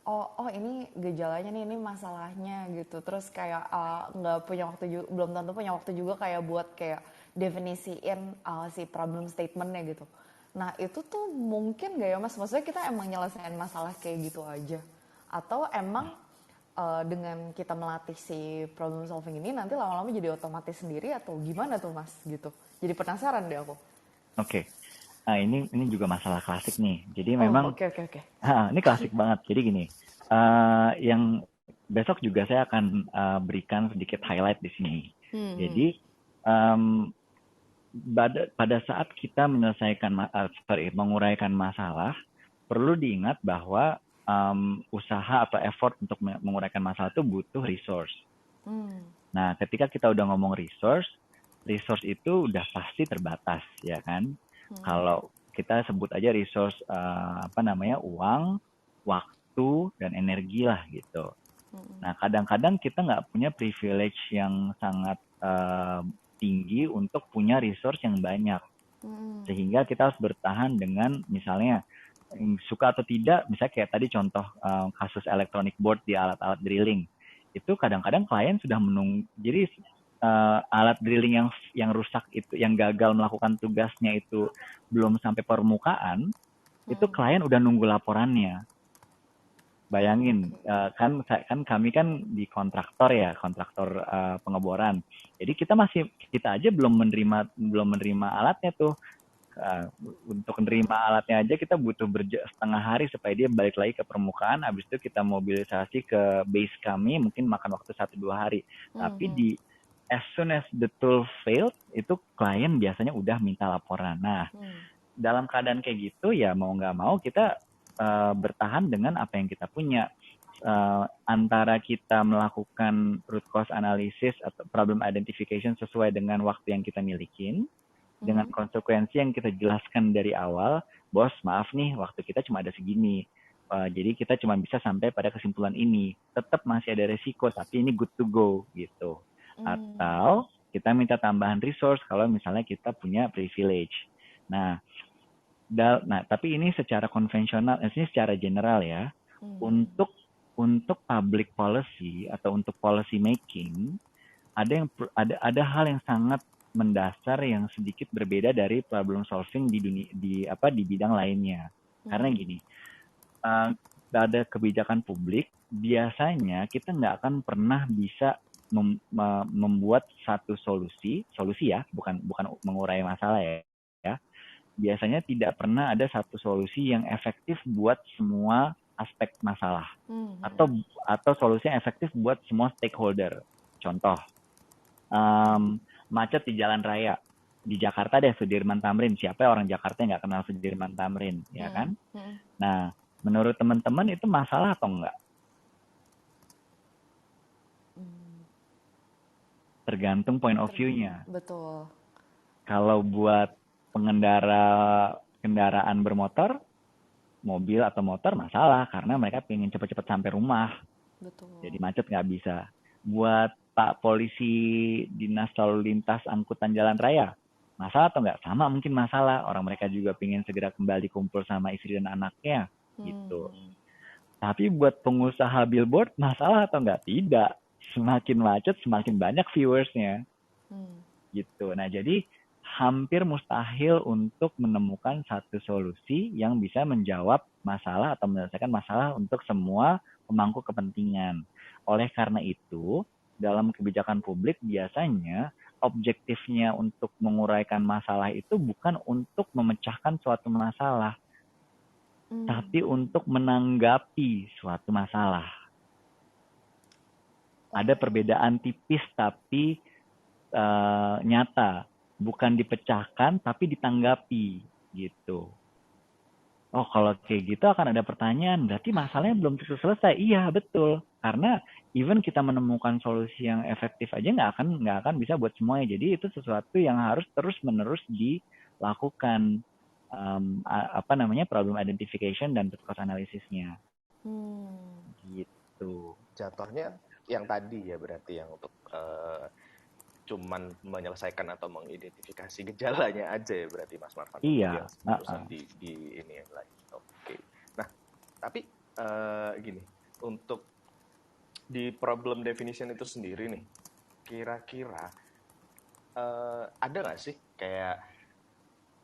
oh ini gejalanya nih, ini masalahnya gitu. Terus kayak nggak punya waktu juga, belum tentu punya waktu juga kayak buat kayak definisiin si problem statementnya gitu. Nah itu tuh mungkin gak ya Mas, maksudnya kita emang nyelesain masalah kayak gitu aja, atau emang dengan kita melatih si problem solving ini nanti lama-lama jadi otomatis sendiri, atau gimana tuh Mas gitu? Jadi penasaran deh aku. Oke. Nah, ini juga masalah klasik nih. Jadi Oh, memang oke. ini klasik banget. Jadi gini, yang besok juga saya akan berikan sedikit highlight di sini. Jadi pada saat kita menguraikan masalah, perlu diingat bahwa usaha atau effort untuk menguraikan masalah itu butuh resource. Nah, ketika kita udah ngomong resource itu udah pasti terbatas, ya kan? Kalau kita sebut aja resource uang, waktu, dan energi lah gitu. Nah, kadang-kadang kita nggak punya privilege yang sangat tinggi untuk punya resource yang banyak. Sehingga kita harus bertahan dengan misalnya suka atau tidak, misalnya kayak tadi contoh kasus electronic board di alat-alat drilling. Itu kadang-kadang klien sudah menunggu, jadi alat drilling yang rusak itu, yang gagal melakukan tugasnya itu belum sampai permukaan, itu klien udah nunggu laporannya. Bayangin, kan kami kan di kontraktor pengeboran. Jadi kita aja belum menerima alatnya tuh. Untuk menerima alatnya aja kita butuh setengah hari supaya dia balik lagi ke permukaan. Habis itu kita mobilisasi ke base kami, mungkin makan waktu 1-2 hari. Tapi as soon as the tool failed, itu klien biasanya udah minta laporan. Nah, dalam keadaan kayak gitu ya mau nggak mau kita bertahan dengan apa yang kita punya. Antara kita melakukan root cause analysis atau problem identification sesuai dengan waktu yang kita milikin, dengan konsekuensi yang kita jelaskan dari awal, bos maaf nih waktu kita cuma ada segini, jadi kita cuma bisa sampai pada kesimpulan ini, tetap masih ada resiko tapi ini good to go gitu. Atau kita minta tambahan resource kalau misalnya kita punya privilege. Nah, tapi ini secara konvensional, ini secara general ya. Untuk public policy atau untuk policy making, ada hal yang sangat mendasar yang sedikit berbeda dari problem solving di bidang lainnya. Karena gini, ada kebijakan publik, biasanya kita nggak akan pernah bisa membuat satu solusi ya, bukan mengurai masalah ya, biasanya tidak pernah ada satu solusi yang efektif buat semua aspek masalah, atau solusi yang efektif buat semua stakeholder. Contoh, macet di jalan raya di Jakarta deh, Sudirman Tamrin. Siapa orang Jakarta yang nggak kenal Sudirman Tamrin, ya kan? Nah, menurut teman-teman itu masalah atau enggak? Tergantung point of view-nya. Betul. Kalau buat pengendara kendaraan bermotor, mobil atau motor masalah karena mereka pengen cepat-cepat sampai rumah. Betul. Jadi macet nggak bisa. Buat Pak Polisi Dinas Lalu Lintas Angkutan Jalan Raya, masalah atau nggak? Sama mungkin masalah. Orang mereka juga pengen segera kembali kumpul sama istri dan anaknya, gitu. Tapi buat pengusaha billboard, masalah atau nggak? Tidak. Semakin macet, semakin banyak viewersnya. Gitu. Nah, jadi hampir mustahil untuk menemukan satu solusi yang bisa menjawab masalah atau menyelesaikan masalah untuk semua pemangku kepentingan. Oleh karena itu, dalam kebijakan publik biasanya objektifnya untuk menguraikan masalah itu bukan untuk memecahkan suatu masalah, tapi untuk menanggapi suatu masalah. Ada perbedaan tipis tapi nyata, bukan dipecahkan tapi ditanggapi gitu. Oh, kalau kayak gitu akan ada pertanyaan, berarti masalahnya belum tentu selesai. Iya, betul. Karena even kita menemukan solusi yang efektif aja nggak akan bisa buat semuanya. Jadi itu sesuatu yang harus terus-menerus dilakukan problem identification dan root cause analysisnya. Gitu. Jatuhnya yang tadi ya, berarti yang untuk cuman menyelesaikan atau mengidentifikasi gejalanya aja ya berarti Mas Marvan. Iya. Di ini lagi. Oke. Nah, tapi gini, untuk di problem definition itu sendiri nih, kira-kira ada nggak sih kayak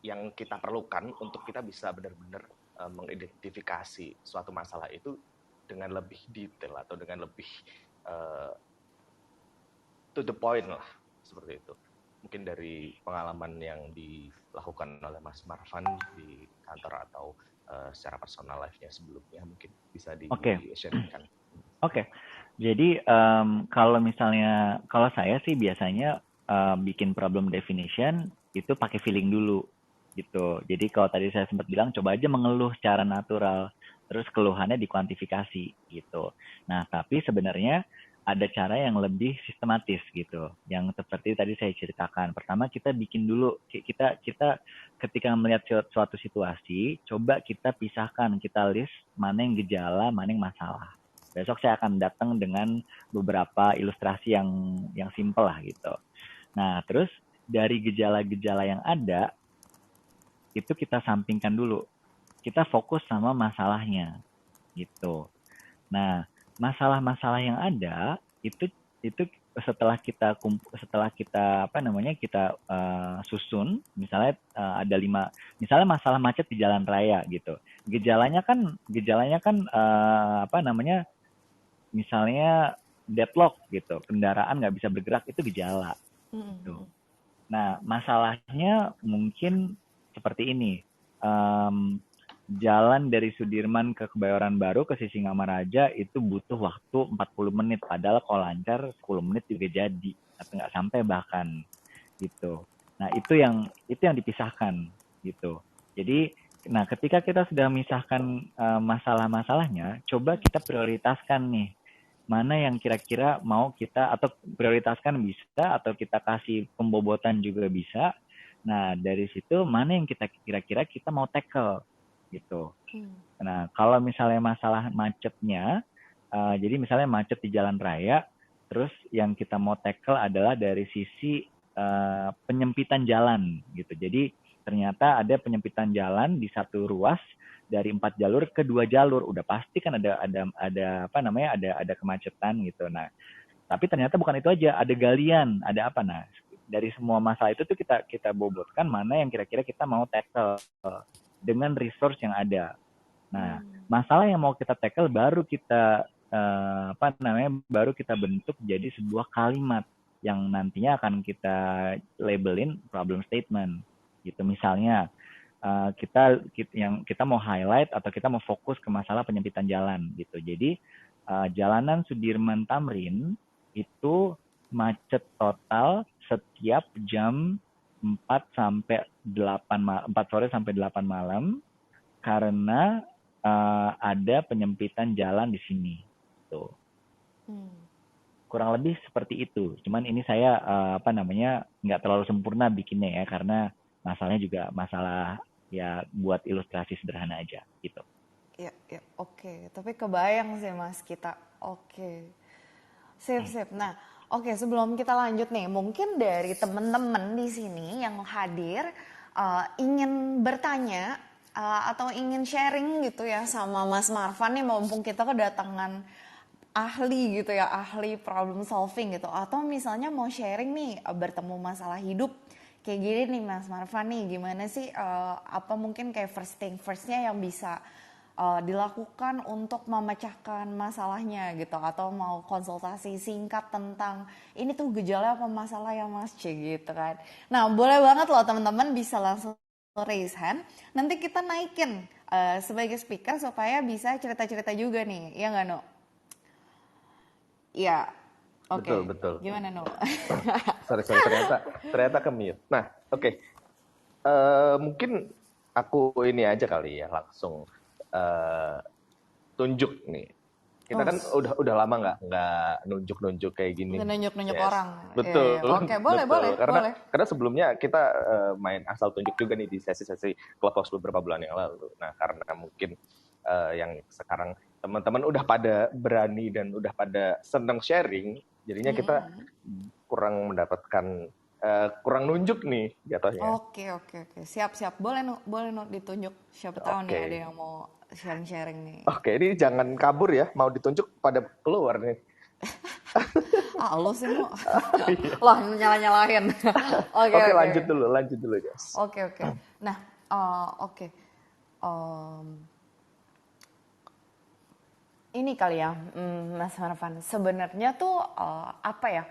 yang kita perlukan untuk kita bisa benar-benar mengidentifikasi suatu masalah itu dengan lebih detail atau dengan lebih to the point lah, seperti itu. Mungkin dari pengalaman yang dilakukan oleh Mas Marvan di kantor atau secara personal life-nya sebelumnya, mungkin bisa di-share-kan. Oke. Jadi kalau saya sih biasanya bikin problem definition itu pakai feeling dulu gitu. Jadi kalau tadi saya sempat bilang coba aja mengeluh secara natural, terus keluhannya dikuantifikasi gitu. Nah, tapi sebenarnya ada cara yang lebih sistematis gitu, yang seperti tadi saya ceritakan. Pertama kita bikin dulu, kita ketika melihat suatu situasi, coba kita pisahkan, kita list mana yang gejala, mana yang masalah. Besok saya akan datang dengan beberapa ilustrasi yang simple lah gitu. Nah, terus dari gejala-gejala yang ada, itu kita sampingkan dulu. Kita fokus sama masalahnya gitu. Nah, masalah-masalah yang ada itu setelah kita susun, misalnya ada 5, misalnya masalah macet di jalan raya gitu. Gejalanya kan misalnya deadlock gitu, kendaraan nggak bisa bergerak, itu gejala. Gitu. Nah, masalahnya mungkin seperti ini. Jalan dari Sudirman ke Kebayoran Baru ke Sisingamaraja itu butuh waktu 40 menit. Padahal kalau lancar 10 menit juga jadi. Atau nggak sampai bahkan. Gitu. Nah, itu yang dipisahkan. Gitu. Jadi, ketika kita sudah memisahkan masalah-masalahnya, coba kita prioritaskan nih. Mana yang kira-kira mau kita, atau prioritaskan bisa, atau kita kasih pembobotan juga bisa. Nah, dari situ mana yang kira-kira kita mau tackle gitu. Nah, kalau misalnya masalah macetnya, jadi misalnya macet di jalan raya, terus yang kita mau tackle adalah dari sisi penyempitan jalan gitu. Jadi ternyata ada penyempitan jalan di satu ruas dari 4 jalur ke 2 jalur, udah pasti kan ada kemacetan gitu. Nah, tapi ternyata bukan itu aja, ada galian, ada apa? Nah, dari semua masalah itu tuh kita bobotkan mana yang kira-kira kita mau tackle dengan resource yang ada. Nah, masalah yang mau kita tackle baru kita baru kita bentuk jadi sebuah kalimat yang nantinya akan kita labelin problem statement. Gitu misalnya kita mau highlight atau kita mau fokus ke masalah penyempitan jalan gitu. Jadi jalanan Sudirman Tamrin itu macet total setiap jam 4 sore sampai 8 malam karena ada penyempitan jalan di sini. Tuh. Kurang lebih seperti itu. Cuman ini saya nggak terlalu sempurna bikinnya ya, karena masalahnya juga masalah ya buat ilustrasi sederhana aja gitu. Ya, oke. Tapi kebayang sih Mas kita. Oke. Sip. Nah, oke, sebelum kita lanjut nih, mungkin dari teman-teman di sini yang hadir ingin bertanya atau ingin sharing gitu ya sama Mas Marvan nih, mumpung kita kedatangan ahli gitu ya, ahli problem solving gitu, atau misalnya mau sharing nih bertemu masalah hidup kayak gini nih Mas Marvan nih, gimana sih apa mungkin kayak firstnya yang bisa dilakukan untuk memecahkan masalahnya gitu, atau mau konsultasi singkat tentang ini tuh gejala apa masalah ya Mas C gitu kan. Nah boleh banget loh teman-teman, bisa langsung raise hand, nanti kita naikin sebagai speaker supaya bisa cerita-cerita juga nih, ya nggak No? Iya, oke. Betul. Gimana No? Sorry, ternyata ke mute. Nah, oke. Mungkin aku ini aja kali ya, langsung tunjuk nih. Kita kan udah lama nggak nunjuk kayak gini. Nunjuk Yes. orang. Betul. Iya. Oke, boleh. Karena sebelumnya kita main asal tunjuk juga nih di sesi-sesi Clubhouse beberapa bulan yang lalu. Nah, karena mungkin yang sekarang teman-teman udah pada berani dan udah pada senang sharing, jadinya kita kurang mendapatkan kurang nunjuk nih jatuhnya. Oke. Siap. Boleh No ditunjuk. Siapa tahu nih ada yang mau sharing nih. Oke, ini jangan kabur ya. Mau ditunjuk pada keluar nih. Lo sih No. Lah nyala-nyalahin. Oke, lanjut dulu guys. Oke. Nah, oke. Ini kali ya, Mas Marvan. Sebenarnya tuh apa ya?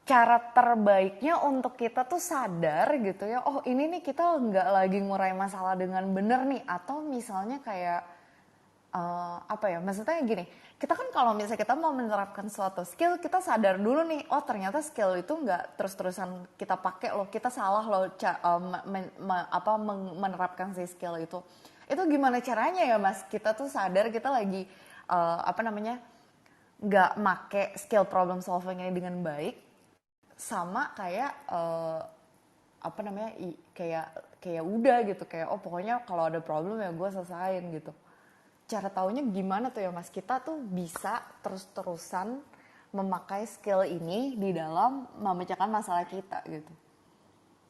Cara terbaiknya untuk kita tuh sadar gitu ya, oh ini nih kita nggak lagi ngurai masalah dengan bener nih, atau misalnya kayak apa ya, maksudnya gini, kita kan kalau misalnya kita mau menerapkan suatu skill, kita sadar dulu nih, oh ternyata skill itu nggak terus-terusan kita pakai loh, kita salah loh menerapkan si skill itu gimana caranya ya Mas, kita tuh sadar kita lagi nggak make skill problem solving ini dengan baik, sama kayak kayak udah gitu, kayak oh pokoknya kalau ada problem ya gue selesain gitu. Cara taunya gimana tuh ya Mas, kita tuh bisa terus-terusan memakai skill ini di dalam memecahkan masalah kita gitu.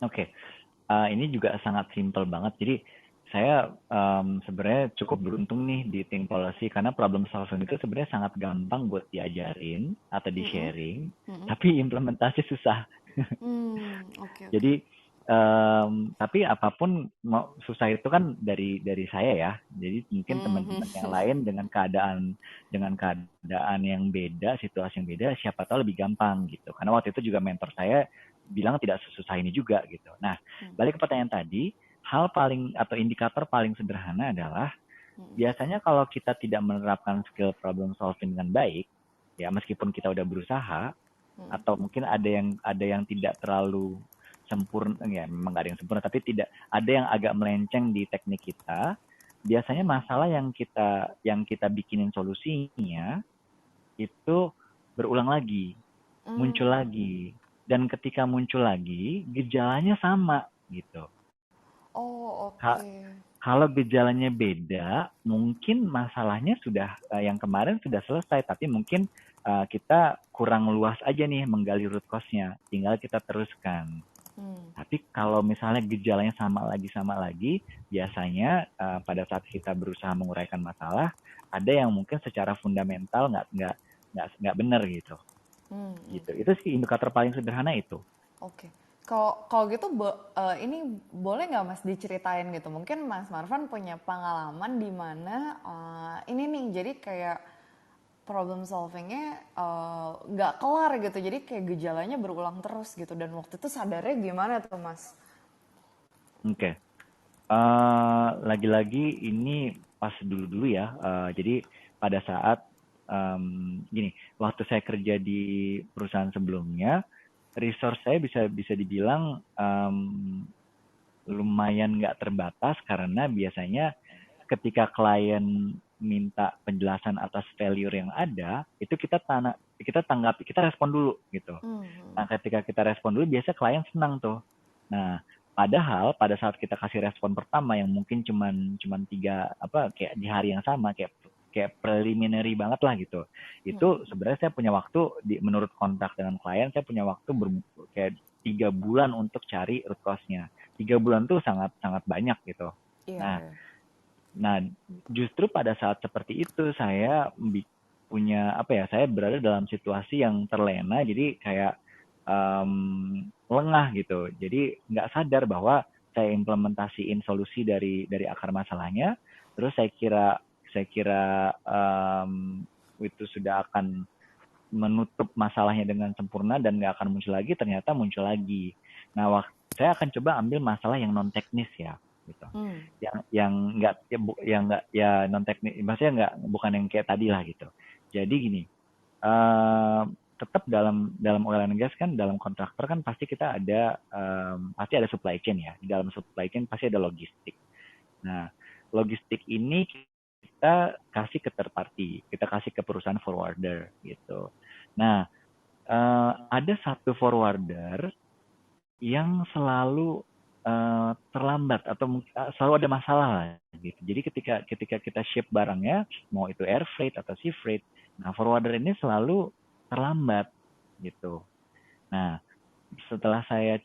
Oke. Ini juga sangat simpel banget. Jadi saya sebenarnya cukup beruntung nih di Think Policy, karena problem solving itu sebenarnya sangat gampang buat diajarin atau di sharing, tapi implementasi susah. Okay. Jadi tapi apapun susah itu kan dari saya ya. Jadi mungkin teman-teman yang lain dengan keadaan yang beda, situasi yang beda, siapa tahu lebih gampang gitu. Karena waktu itu juga mentor saya bilang tidak sesusah ini juga gitu. Nah, balik ke pertanyaan tadi, hal paling atau indikator paling sederhana adalah biasanya kalau kita tidak menerapkan skill problem solving dengan baik, ya meskipun kita udah berusaha, atau mungkin ada yang tidak terlalu sempurna, ya memang nggak ada yang sempurna, tapi tidak ada yang agak melenceng di teknik kita, biasanya masalah yang kita bikinin solusinya itu berulang lagi, muncul lagi, dan ketika muncul lagi gejalanya sama gitu. Oh, oke. Kalau gejalanya beda, mungkin masalahnya sudah yang kemarin sudah selesai, tapi mungkin kita kurang luas aja nih menggali root cause-nya, tinggal kita teruskan. Tapi kalau misalnya gejalanya sama lagi, biasanya pada saat kita berusaha menguraikan masalah, ada yang mungkin secara fundamental nggak benar gitu. Gitu. Itu sih indikator paling sederhana itu. Oke. Kalau gitu ini boleh nggak Mas diceritain gitu? Mungkin Mas Marvan punya pengalaman di mana ini nih jadi kayak problem solvingnya nggak kelar gitu, jadi kayak gejalanya berulang terus gitu, dan waktu itu sadarnya gimana tuh Mas? Oke. Lagi-lagi ini pas dulu-dulu ya. Jadi pada saat gini, waktu saya kerja di perusahaan sebelumnya, resource saya bisa bisa dibilang lumayan nggak terbatas karena biasanya ketika klien minta penjelasan atas failure yang ada, itu kita tanggapi, kita respon dulu gitu. Nah, ketika kita respon dulu, biasa klien senang tuh. Nah, padahal pada saat kita kasih respon pertama yang mungkin cuman tiga apa kayak di hari yang sama kayak preliminary banget lah gitu. Itu sebenarnya saya punya waktu menurut kontrak dengan klien saya punya waktu kayak 3 bulan untuk cari root cause-nya. 3 bulan tuh sangat sangat banyak gitu. Iya, Nah, iya. Nah, justru pada saat seperti itu saya punya apa ya? Saya berada dalam situasi yang terlena, jadi kayak lengah gitu. Jadi nggak sadar bahwa saya implementasiin solusi dari akar masalahnya, terus saya kira itu sudah akan menutup masalahnya dengan sempurna dan nggak akan muncul lagi, ternyata muncul lagi. Nah, saya akan coba ambil masalah yang non teknis ya, gitu. Yang nggak yang nggak ya non teknis, maksudnya nggak bukan yang kayak tadi lah gitu. Jadi gini, eh tetap dalam oil and gas kan dalam kontraktor kan pasti ada supply chain ya. Di dalam supply chain pasti ada logistik. Nah, logistik ini kita kasih ke third party, kita kasih ke perusahaan forwarder gitu. Nah, ada satu forwarder yang selalu terlambat atau selalu ada masalah gitu. Jadi ketika kita ship barangnya, mau itu air freight atau sea freight, nah forwarder ini selalu terlambat gitu. Nah, setelah saya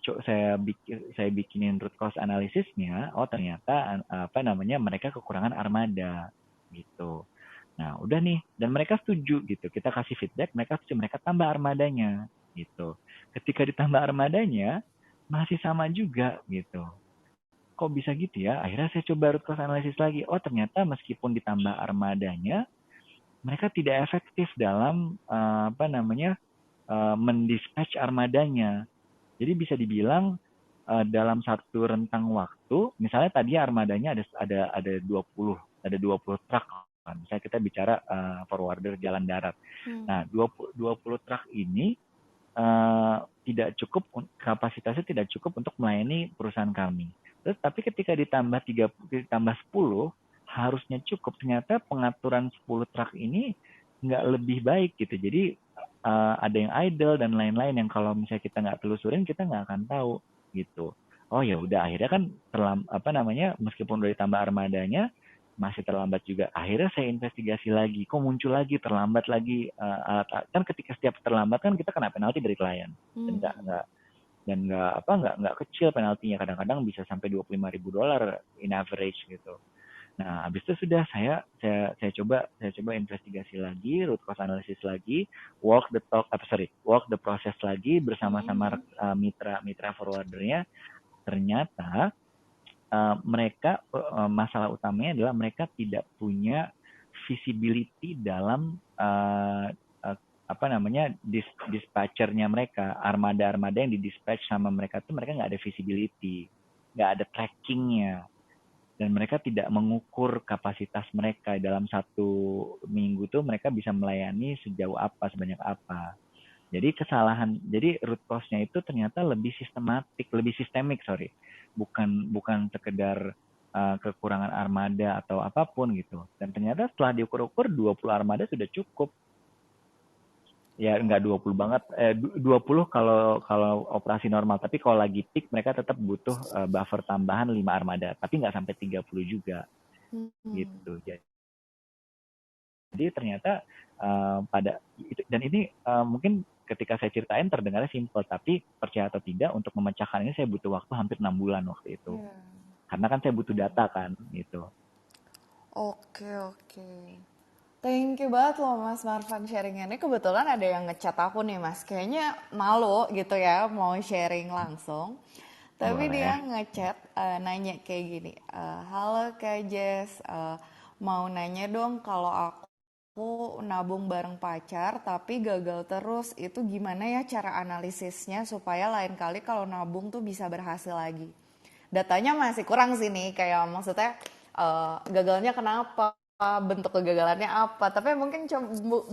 bikinin root cause analisisnya, oh ternyata apa namanya mereka kekurangan armada gitu. Nah, udah nih dan mereka setuju gitu. Kita kasih feedback, mereka setuju, mereka tambah armadanya gitu. Ketika ditambah armadanya masih sama juga gitu. Kok bisa gitu ya? Akhirnya saya coba root cause analysis lagi. Oh, ternyata meskipun ditambah armadanya, mereka tidak efektif dalam apa namanya mendispatch armadanya. Jadi bisa dibilang dalam satu rentang waktu, misalnya tadi armadanya ada 20 truk. Misalnya kita bicara forwarder jalan darat. Nah, 20 truk ini tidak cukup, kapasitasnya tidak cukup untuk melayani perusahaan kami. Terus tapi ketika ditambah 10 harusnya cukup. Ternyata pengaturan 10 truk ini nggak lebih baik gitu. Jadi ada yang idle dan lain-lain yang kalau misalnya kita nggak telusurin kita nggak akan tahu gitu. Oh ya udah akhirnya kan apa namanya meskipun udah ditambah armadanya masih terlambat juga. Akhirnya saya investigasi lagi, kok muncul lagi terlambat lagi alat kan ketika setiap terlambat kan kita kena penalti dari klien dan nggak kecil penaltinya kadang-kadang bisa sampai $25.000 in average gitu. Nah, habis itu sudah saya coba investigasi lagi, root cause analysis lagi, walk the process lagi bersama-sama mitra forwardernya. Ternyata mereka masalah utamanya adalah mereka tidak punya visibility dalam apa namanya dispatchernya mereka, armada-armada yang didispatch sama mereka tuh mereka nggak ada visibility, nggak ada trackingnya dan mereka tidak mengukur kapasitas mereka dalam 1 minggu tuh mereka bisa melayani sejauh apa, sebanyak apa. Jadi root cause-nya itu ternyata lebih sistemik, bukan sekedar kekurangan armada atau apapun gitu. Dan ternyata setelah diukur-ukur 20 armada sudah cukup. Ya enggak 20 banget, 20 kalau operasi normal, tapi kalau lagi peak mereka tetap butuh buffer tambahan 5 armada, tapi nggak sampai 30 juga gitu. Jadi ternyata pada itu dan ini mungkin ketika saya ceritain terdengarnya simpel, tapi percaya atau tidak untuk memecahkan ini saya butuh waktu hampir 6 bulan waktu itu. Karena kan saya butuh data kan gitu. Oke, oke. Thank you banget loh Mas Marvan sharingnya. Ini kebetulan ada yang ngechat aku nih Mas. Kayaknya malu gitu ya mau sharing langsung. Tapi dia Boleh. ngechat nanya kayak gini. Halo Kak Jess, mau nanya dong kalau aku nabung bareng pacar tapi gagal terus. Itu gimana ya cara analisisnya supaya lain kali kalau nabung tuh bisa berhasil lagi? datanya masih kurang sih nih, kayak maksudnya gagalnya kenapa, bentuk kegagalannya apa. Tapi mungkin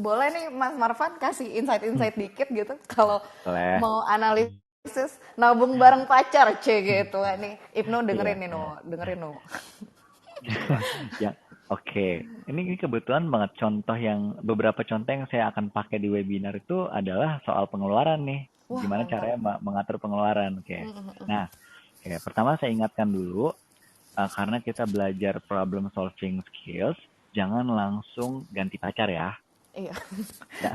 boleh nih Mas Marvan kasih insight-insight dikit gitu kalau Boleh. mau analisis nabung bareng pacar gitu nih. Ibnu dengerin nih, no, dengerin no. Ya, oke. Ini kebetulan banget beberapa contoh yang saya akan pakai di webinar itu adalah soal pengeluaran nih. Wah, Gimana mantap. caranya mengatur pengeluaran. Oke. Nah, oke, pertama saya ingatkan dulu, karena kita belajar problem solving skills, jangan langsung ganti pacar ya. Iya. Ya,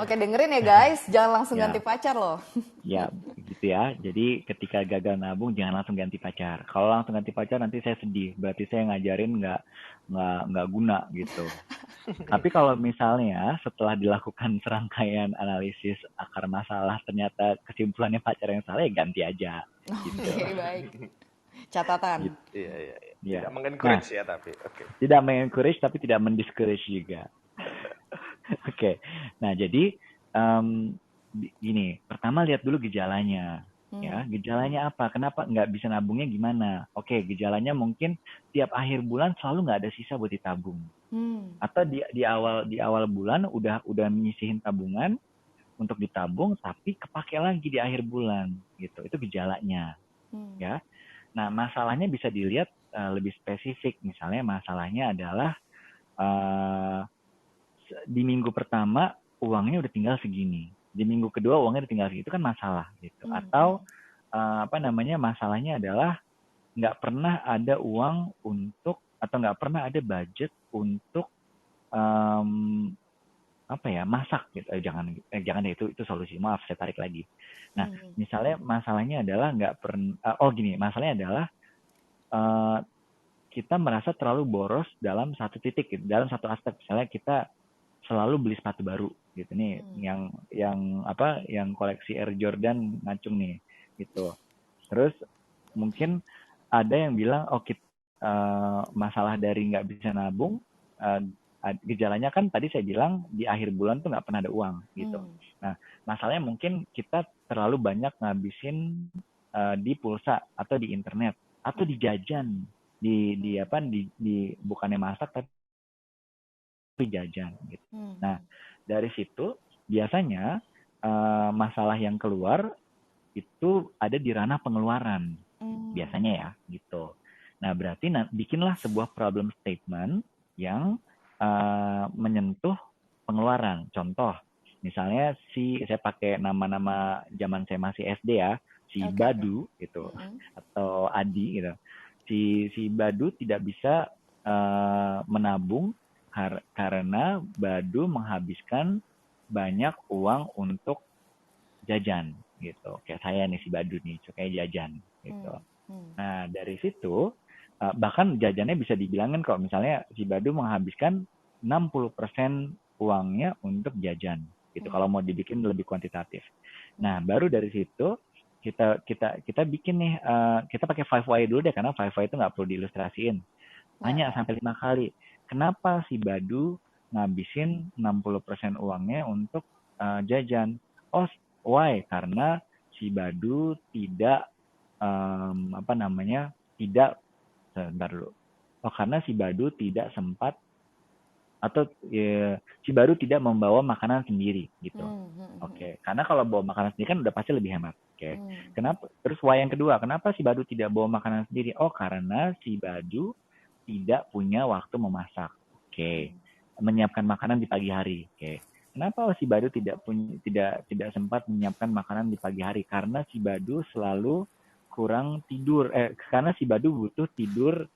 Oke, dengerin ya guys, jangan langsung ganti ya, pacar loh. ya, gitu ya. Jadi ketika gagal nabung jangan langsung ganti pacar. Kalau langsung ganti pacar nanti saya sedih. Berarti saya ngajarin nggak guna gitu. Tapi kalau misalnya setelah dilakukan serangkaian analisis akar masalah ternyata kesimpulannya pacar yang salah, ya ganti aja gitu. Oke, baik. Catatan. Gitu. Iya, iya, iya. Ya. Tidak mengencourage ya, tapi oke. Tidak mengencourage tapi tidak mendiscourage juga. Oke. Nah, jadi gini, pertama lihat dulu gejalanya. Ya, gejalanya apa? Kenapa nggak bisa nabungnya gimana? Oke, gejalanya mungkin tiap akhir bulan selalu nggak ada sisa buat ditabung. Atau di awal bulan udah menyisihin tabungan untuk ditabung tapi kepake lagi di akhir bulan gitu. Itu gejalanya. Ya. Nah, masalahnya bisa dilihat lebih spesifik. Misalnya masalahnya adalah di minggu pertama uangnya udah tinggal segini. Di minggu kedua uangnya udah tinggal segitu, itu kan masalah gitu. Atau masalahnya adalah nggak pernah ada uang untuk atau nggak pernah ada budget untuk masak gitu. Jangan itu solusi. Maaf, saya tarik lagi. Nah, misalnya masalahnya adalah masalahnya adalah kita merasa terlalu boros dalam satu titik gitu, dalam satu aspek. Misalnya kita selalu beli sepatu baru gitu nih, yang koleksi Air Jordan ngacung nih gitu. Terus mungkin ada yang bilang masalah dari nggak bisa nabung, gejalanya kan tadi saya bilang di akhir bulan tuh nggak pernah ada uang gitu. Nah, masalahnya mungkin kita terlalu banyak ngabisin di pulsa atau di internet atau di jajan, di bukannya masak tapi jajan gitu. Nah, dari situ biasanya masalah yang keluar itu ada di ranah pengeluaran. Biasanya ya, gitu. Nah, berarti bikinlah sebuah problem statement yang menyentuh pengeluaran. Contoh, misalnya saya pakai nama-nama zaman saya masih SD ya, si Badu gitu, atau Adi gitu. Si Badu tidak bisa menabung karena Badu menghabiskan banyak uang untuk jajan gitu. Kayak saya nih, si Badu nih, kayak jajan gitu. Nah, dari situ bahkan jajannya bisa dibilangin kalau misalnya si Badu menghabiskan 60% uangnya untuk jajan gitu. Kalau mau dibikin lebih kuantitatif. Nah, baru dari situ kita bikin nih, kita pakai 5 why dulu deh, karena 5 why itu nggak perlu diilustrasiin. Tanya sampai 5 kali. Kenapa si Badu ngabisin 60% uangnya untuk jajan? Oh, why? Karena si Badu tidak sebentar dulu. Oh, karena si Badu tidak sempat atau si Badu tidak membawa makanan sendiri gitu. Oke. Karena kalau bawa makanan sendiri kan udah pasti lebih hemat. Oke. Kenapa? Terus why yang kedua, kenapa si Badu tidak bawa makanan sendiri? Oh, karena si Badu tidak punya waktu memasak. Oke. Menyiapkan makanan di pagi hari. Oke. Kenapa si Badu tidak sempat menyiapkan makanan di pagi hari? Karena si Badu selalu kurang tidur. Karena si Badu butuh tidur.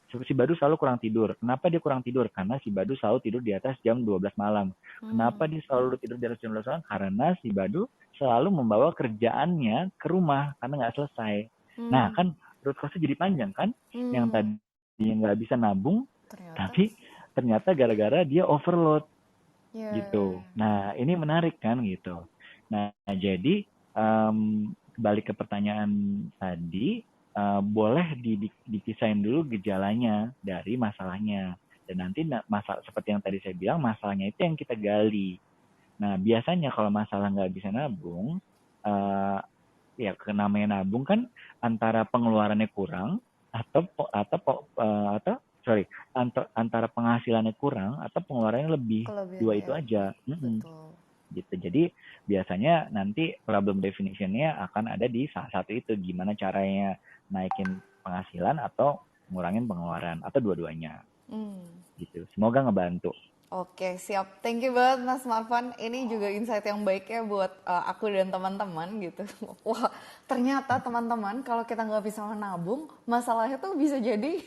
Si Badu selalu kurang tidur. Kenapa dia kurang tidur? Karena si Badu selalu tidur di atas jam 12 malam. Kenapa dia selalu tidur di atas jam 12 malam? Karena si Badu selalu membawa kerjaannya ke rumah karena nggak selesai. Nah, kan root cause-nya jadi panjang kan? Yang tadi nggak bisa nabung, tapi ternyata gara-gara dia overload. Gitu. Nah, ini menarik kan gitu. Nah, jadi balik ke pertanyaan tadi, boleh dipisahin dulu gejalanya dari masalahnya. Dan nanti seperti yang tadi saya bilang, masalahnya itu yang kita gali. Nah, biasanya kalau masalah nggak bisa nabung, ya namanya nabung kan antara pengeluarannya kurang atau antara penghasilannya kurang atau pengeluarannya lebih. Kelebihan Dua itu ya. aja. Betul. Gitu. Jadi biasanya nanti problem definition-nya akan ada di salah satu itu, gimana caranya naikin penghasilan atau ngurangin pengeluaran atau dua-duanya. Gitu. Semoga ngebantu. Oke, siap. Thank you banget Mas Marvan. Ini juga insight yang baik ya buat aku dan teman-teman gitu. Wah, ternyata teman-teman kalau kita nggak bisa menabung, masalahnya tuh bisa jadi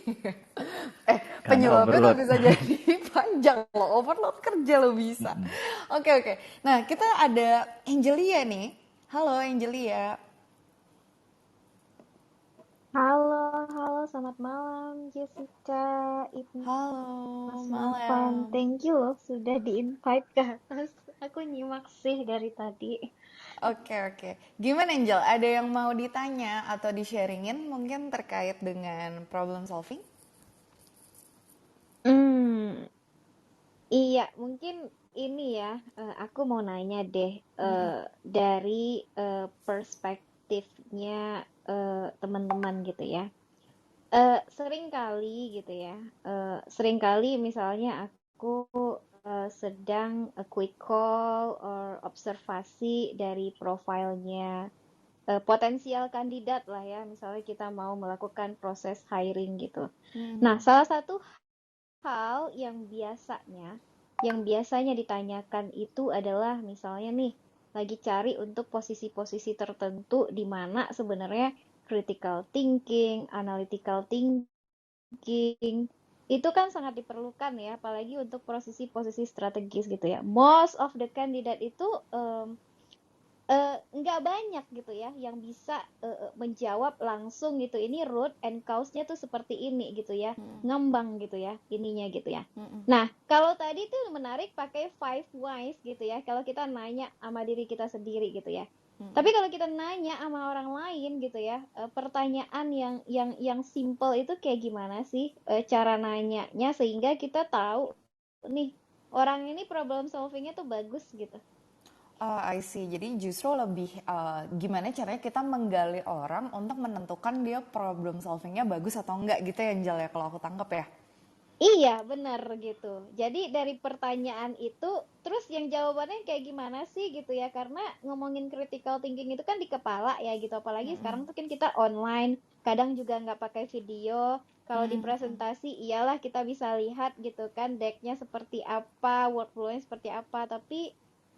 Karena penyebabnya tuh overload. bisa jadi panjang loh. Overload kerja lo bisa. Oke. Nah, kita ada Angelia nih. Halo Angelia. Halo, selamat malam Jessica, Halo, Mas Marvan. malam. Thank you loh sudah di-invite ke atas. Aku nyimak sih dari tadi. Oke. Gimana Angel? Ada yang mau ditanya atau di-sharingin mungkin terkait dengan problem solving? Hmm, iya, mungkin ini ya, aku mau nanya deh, dari perspektifnya teman-teman gitu ya. Sering kali gitu ya, sering kali misalnya aku sedang quick call or observasi dari profilnya potensial kandidat lah ya, misalnya kita mau melakukan proses hiring gitu. Nah, salah satu hal yang biasanya ditanyakan itu adalah misalnya nih, lagi cari untuk posisi-posisi tertentu di mana sebenarnya critical thinking, analytical thinking itu kan sangat diperlukan ya, apalagi untuk posisi-posisi strategis gitu ya. Most of the candidate itu nggak banyak gitu ya yang bisa menjawab langsung gitu. Ini root and cause-nya tuh seperti ini gitu ya, ngembang gitu ya ininya gitu ya. Nah, kalau tadi tuh menarik pakai 5 whys gitu ya, kalau kita nanya sama diri kita sendiri gitu ya. Tapi kalau kita nanya sama orang lain gitu ya, pertanyaan yang simple itu kayak gimana sih cara nanyanya sehingga kita tahu nih orang ini problem solvingnya tuh bagus gitu. Oh, I see. Jadi justru lebih gimana caranya kita menggali orang untuk menentukan dia problem solvingnya bagus atau enggak gitu ya Angel ya kalau aku tangkap ya. Iya, benar gitu. Jadi dari pertanyaan itu, terus yang jawabannya kayak gimana sih gitu ya? Karena ngomongin critical thinking itu kan di kepala ya gitu. Apalagi sekarang tuh kan kita online, kadang juga nggak pakai video. Kalau di presentasi, iyalah kita bisa lihat gitu kan, decknya seperti apa, workflow-nya seperti apa. Tapi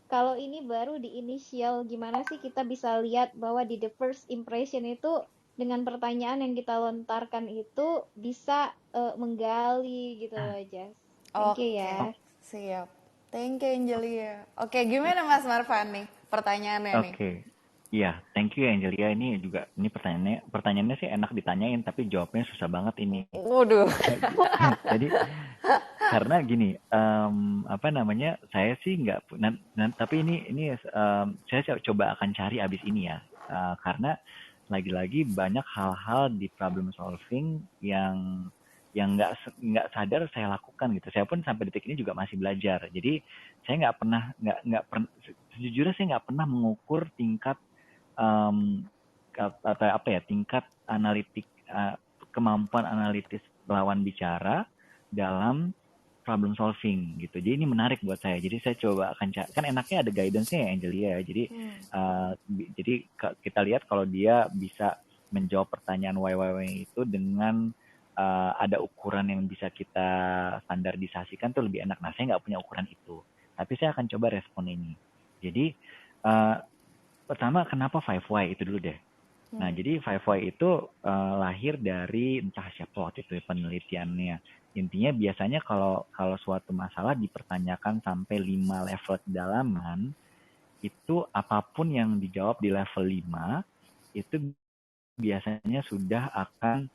kalau ini baru di initial, gimana sih kita bisa lihat bahwa di the first impression itu dengan pertanyaan yang kita lontarkan itu bisa menggali gitu loh, Jess. Thank you Oke, ya. siap. Thank you Angelia. Oke, gimana Mas Marvan nih pertanyaannya nih? Oke. Iya, thank you Angelia. Ini pertanyaannya sih enak ditanyain, tapi jawabnya susah banget ini. Waduh. Jadi karena gini, apa namanya, saya sih nggak, tapi ini saya coba akan cari abis ini ya, karena lagi-lagi banyak hal-hal di problem solving yang nggak sadar saya lakukan gitu. Saya pun sampai detik ini juga masih belajar. Jadi saya nggak pernah, sejujurnya saya nggak pernah mengukur tingkat atau apa ya, tingkat analitik, kemampuan analitis lawan bicara dalam problem solving gitu. Jadi ini menarik buat saya. Jadi saya coba akan cari, kan enaknya ada guidance-nya ya Angelia ya. Jadi kita lihat kalau dia bisa menjawab pertanyaan why itu dengan ada ukuran yang bisa kita standarisasikan tuh lebih enak. Nah, saya nggak punya ukuran itu. Tapi saya akan coba respon ini. Jadi pertama kenapa 5 why itu dulu deh. Nah, jadi 5 why itu lahir dari entah siapa waktu itu penelitiannya. Intinya biasanya kalau suatu masalah dipertanyakan sampai 5 level kedalaman, itu apapun yang dijawab di level 5, itu biasanya sudah akan,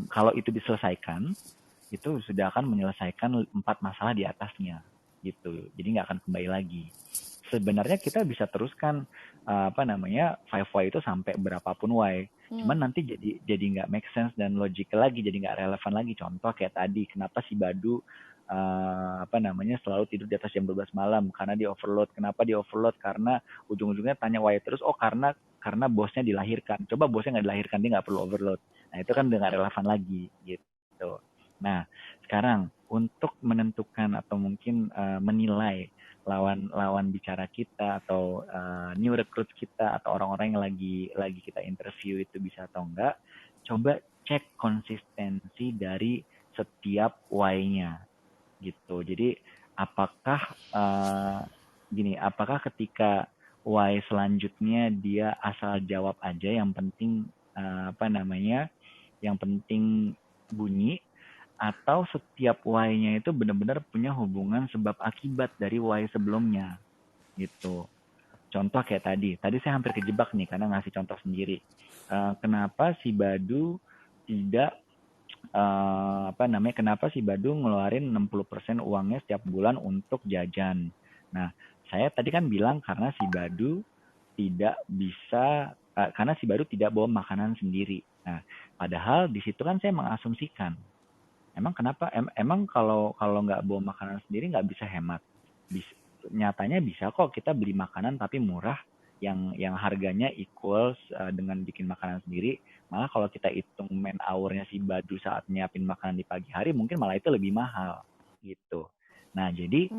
kalau itu diselesaikan, itu sudah akan menyelesaikan 4 masalah di atasnya. Gitu. Jadi nggak akan kembali lagi. Sebenarnya kita bisa teruskan 5 why itu sampai berapapun why. Cuman nanti jadi nggak make sense dan logical lagi, jadi nggak relevan lagi. Contoh kayak tadi, kenapa si Badu selalu tidur di atas jam 12 malam? Karena di overload. Kenapa di overload? Karena ujung-ujungnya tanya why terus. Oh, karena karena bosnya dilahirkan. Coba bosnya nggak dilahirkan, dia nggak perlu overload. Nah, itu kan udah nggak relevan lagi gitu. Nah, sekarang untuk menentukan atau mungkin menilai lawan bicara kita atau new recruit kita atau orang-orang yang lagi kita interview itu bisa atau enggak, coba cek konsistensi dari setiap why-nya gitu. Jadi apakah apakah ketika why selanjutnya dia asal jawab aja, yang penting yang penting bunyi, atau setiap why-nya itu benar-benar punya hubungan sebab akibat dari why sebelumnya gitu. Contoh kayak tadi saya hampir kejebak nih karena ngasih contoh sendiri. Kenapa si Badu tidak kenapa si Badu ngeluarin 60% uangnya setiap bulan untuk jajan. Nah, saya tadi kan bilang karena si Badu tidak bawa makanan sendiri. Nah, padahal di situ kan saya mengasumsikan, emang kenapa? Emang kalau nggak bawa makanan sendiri nggak bisa hemat? Nyatanya bisa kok kita beli makanan tapi murah, yang harganya equals dengan bikin makanan sendiri. Malah kalau kita hitung man hour-nya si Badu saat nyiapin makanan di pagi hari, mungkin malah itu lebih mahal gitu. Nah, jadi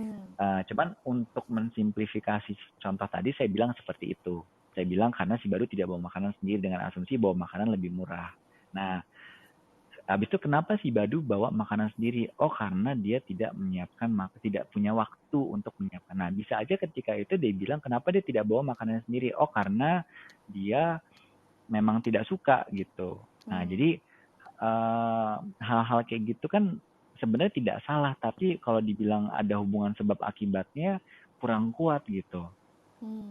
cuman untuk mensimplifikasi contoh tadi saya bilang seperti itu. Saya bilang karena si Badu tidak bawa makanan sendiri dengan asumsi bawa makanan lebih murah. Nah, habis itu kenapa si Badu bawa makanan sendiri? Oh, karena dia tidak punya waktu untuk menyiapkan. Nah, bisa aja ketika itu dia bilang kenapa dia tidak bawa makanan sendiri? Oh, karena dia memang tidak suka gitu. Nah, jadi hal-hal kayak gitu kan sebenarnya tidak salah, tapi kalau dibilang ada hubungan sebab akibatnya kurang kuat gitu.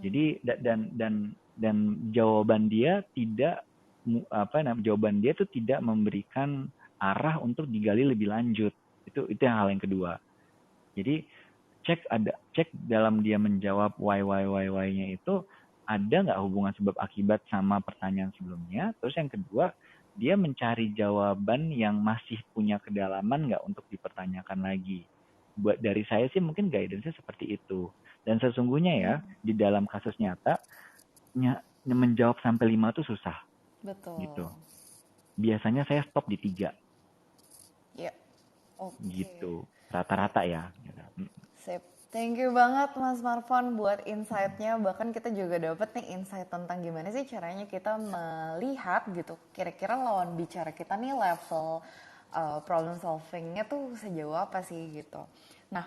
Jadi dan jawaban dia itu tidak memberikan arah untuk digali lebih lanjut. Itu yang hal yang kedua. Jadi cek dalam dia menjawab why-nya itu ada nggak hubungan sebab akibat sama pertanyaan sebelumnya. Terus yang kedua, dia mencari jawaban yang masih punya kedalaman nggak untuk dipertanyakan lagi. Buat dari saya sih mungkin guidance-nya seperti itu. Dan sesungguhnya ya, di dalam kasus nyata menjawab sampai 5 itu susah. Betul. Gitu. Biasanya saya stop di 3. Ya. Oke. Gitu. Rata-rata ya. Sip. Thank you banget Mas Marvan buat insight-nya. Bahkan kita juga dapat nih insight tentang gimana sih caranya kita melihat gitu. Kira-kira lawan bicara kita nih level problem solving-nya tuh sejauh apa sih gitu. Nah,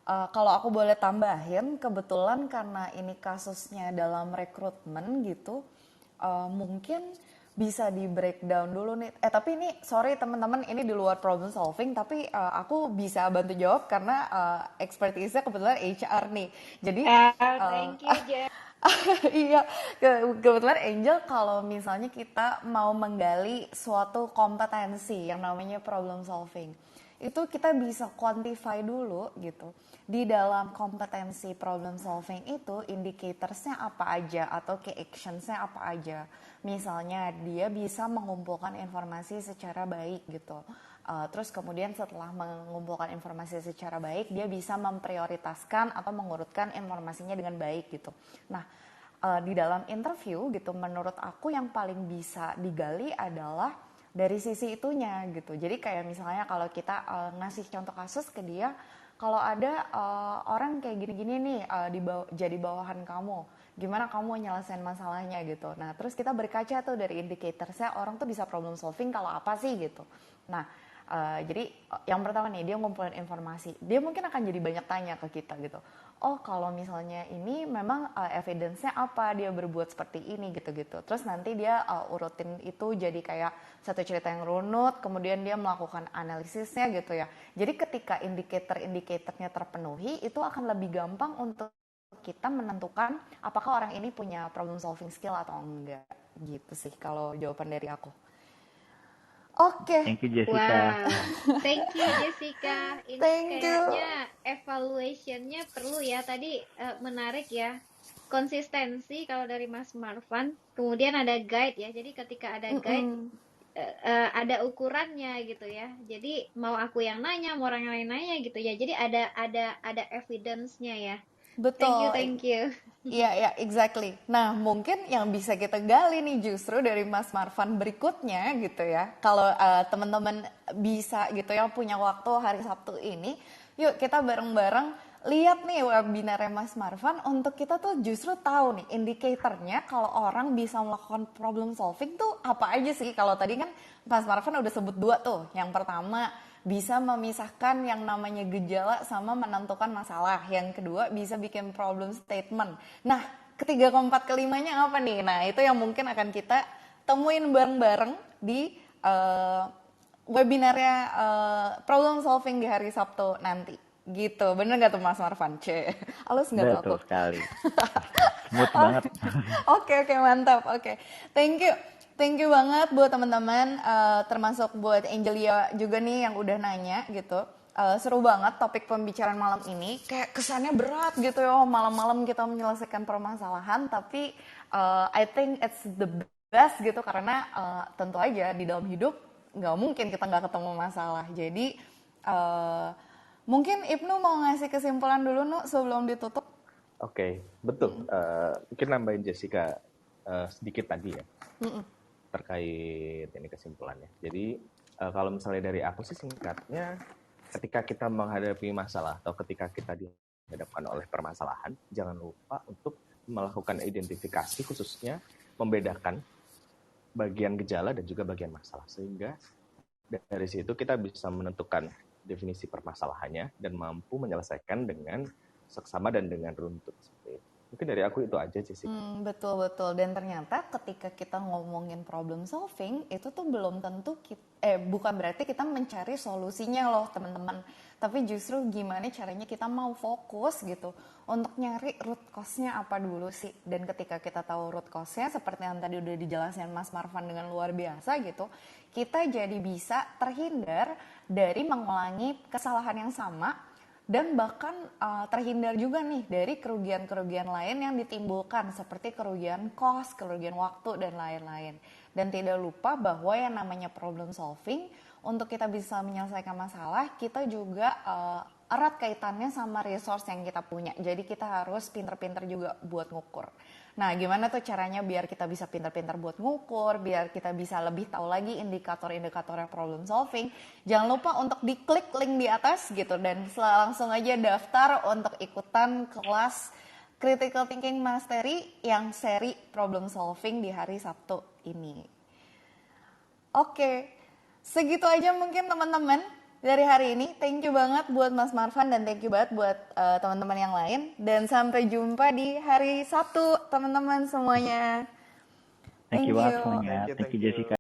kalau aku boleh tambahin, kebetulan karena ini kasusnya dalam rekrutmen gitu, mungkin bisa di breakdown dulu nih. Tapi ini sorry teman-teman, ini di luar problem solving, tapi aku bisa bantu jawab karena expertise-nya kebetulan HR nih. Jadi thank you Jen. iya, kebetulan Angel kalau misalnya kita mau menggali suatu kompetensi yang namanya problem solving, itu kita bisa quantify dulu gitu. Di dalam kompetensi problem solving itu indicatorsnya apa aja atau key actionsnya apa aja. Misalnya dia bisa mengumpulkan informasi secara baik gitu. Terus kemudian setelah mengumpulkan informasi secara baik, dia bisa memprioritaskan atau mengurutkan informasinya dengan baik gitu. Nah, di dalam interview gitu, menurut aku yang paling bisa digali adalah dari sisi itunya gitu. Jadi kayak misalnya kalau kita ngasih contoh kasus ke dia, kalau ada orang kayak gini-gini nih jadi bawahan kamu, gimana kamu nyelesain masalahnya gitu. Nah, terus kita berkaca tuh dari indicatorsnya orang tuh bisa problem solving kalau apa sih gitu. Nah, jadi yang pertama nih dia ngumpulin informasi, dia mungkin akan jadi banyak tanya ke kita gitu. Oh, kalau misalnya ini memang evidence-nya apa dia berbuat seperti ini gitu-gitu. Terus nanti dia urutin itu jadi kayak satu cerita yang runut, kemudian dia melakukan analisisnya gitu ya. Jadi ketika indikator-indikatornya terpenuhi, itu akan lebih gampang untuk kita menentukan apakah orang ini punya problem solving skill atau enggak. Gitu sih kalau jawaban dari aku. Oke. Thank you Jessica. Wow. Thank you Jessica. Ini kayaknya evaluation-nya perlu ya. Tadi menarik ya. Konsistensi kalau dari Mas Marvan. Kemudian ada guide ya. Jadi ketika ada guide ada ukurannya gitu ya. Jadi mau aku yang nanya, mau orang lain nanya gitu ya. Jadi ada evidence-nya ya. Betul. Thank you. Iya, ya, exactly. Nah, mungkin yang bisa kita gali nih justru dari Mas Marvan berikutnya gitu ya. Kalau teman-teman bisa gitu ya punya waktu hari Sabtu ini, yuk kita bareng-bareng lihat nih webinarnya Mas Marvan untuk kita tuh justru tahu nih indikatornya kalau orang bisa melakukan problem solving tuh apa aja sih. Kalau tadi kan Mas Marvan udah sebut dua tuh. Yang pertama bisa memisahkan yang namanya gejala sama menentukan masalah. Yang kedua bisa bikin problem statement. Nah, ketiga, keempat, kelimanya apa nih? Nah, itu yang mungkin akan kita temuin bareng-bareng di webinarnya problem solving di hari Sabtu nanti. Gitu, bener gak tuh Mas Marvan? Halus gak tuh aku? Betul sekali. Smooth banget. Oke, mantap. Oke. Thank you. Thank you banget buat teman-teman, termasuk buat Angelia juga nih yang udah nanya gitu. Seru banget topik pembicaraan malam ini. Kayak kesannya berat gitu ya, malam-malam kita menyelesaikan permasalahan. Tapi I think it's the best gitu karena tentu aja di dalam hidup nggak mungkin kita nggak ketemu masalah. Jadi mungkin Ibnu mau ngasih kesimpulan dulu Nu sebelum ditutup. Oke, betul. Mungkin nambahin Jessica sedikit tadi ya. Terkait ini kesimpulannya. Jadi kalau misalnya dari aku sih singkatnya, ketika kita menghadapi masalah atau ketika kita dihadapkan oleh permasalahan, jangan lupa untuk melakukan identifikasi, khususnya membedakan bagian gejala dan juga bagian masalah, sehingga dari situ kita bisa menentukan definisi permasalahannya dan mampu menyelesaikan dengan seksama dan dengan runtut. Seperti itu. Mungkin dari aku itu aja, Jessica. Betul. Dan ternyata ketika kita ngomongin problem solving, itu tuh belum tentu bukan berarti kita mencari solusinya loh teman-teman. Tapi justru gimana caranya kita mau fokus gitu untuk nyari root cause-nya apa dulu sih. Dan ketika kita tahu root cause-nya, seperti yang tadi udah dijelasin Mas Marvan dengan luar biasa gitu, kita jadi bisa terhindar dari mengulangi kesalahan yang sama. Dan bahkan terhindar juga nih dari kerugian-kerugian lain yang ditimbulkan seperti kerugian cost, kerugian waktu, dan lain-lain. Dan tidak lupa bahwa yang namanya problem solving, untuk kita bisa menyelesaikan masalah, kita juga erat kaitannya sama resource yang kita punya. Jadi kita harus pinter-pinter juga buat ngukur. Nah, gimana tuh caranya biar kita bisa pintar-pintar buat ngukur, biar kita bisa lebih tahu lagi indikator-indikatornya problem solving. Jangan lupa untuk diklik link di atas gitu dan langsung aja daftar untuk ikutan kelas Critical Thinking Mastery yang seri problem solving di hari Sabtu ini. Oke, segitu aja mungkin teman-teman dari hari ini. Thank you banget buat Mas Marvan dan thank you banget buat teman-teman yang lain. Dan sampai jumpa di hari Sabtu teman-teman semuanya. Thank you banget semuanya. Thank you Jessica.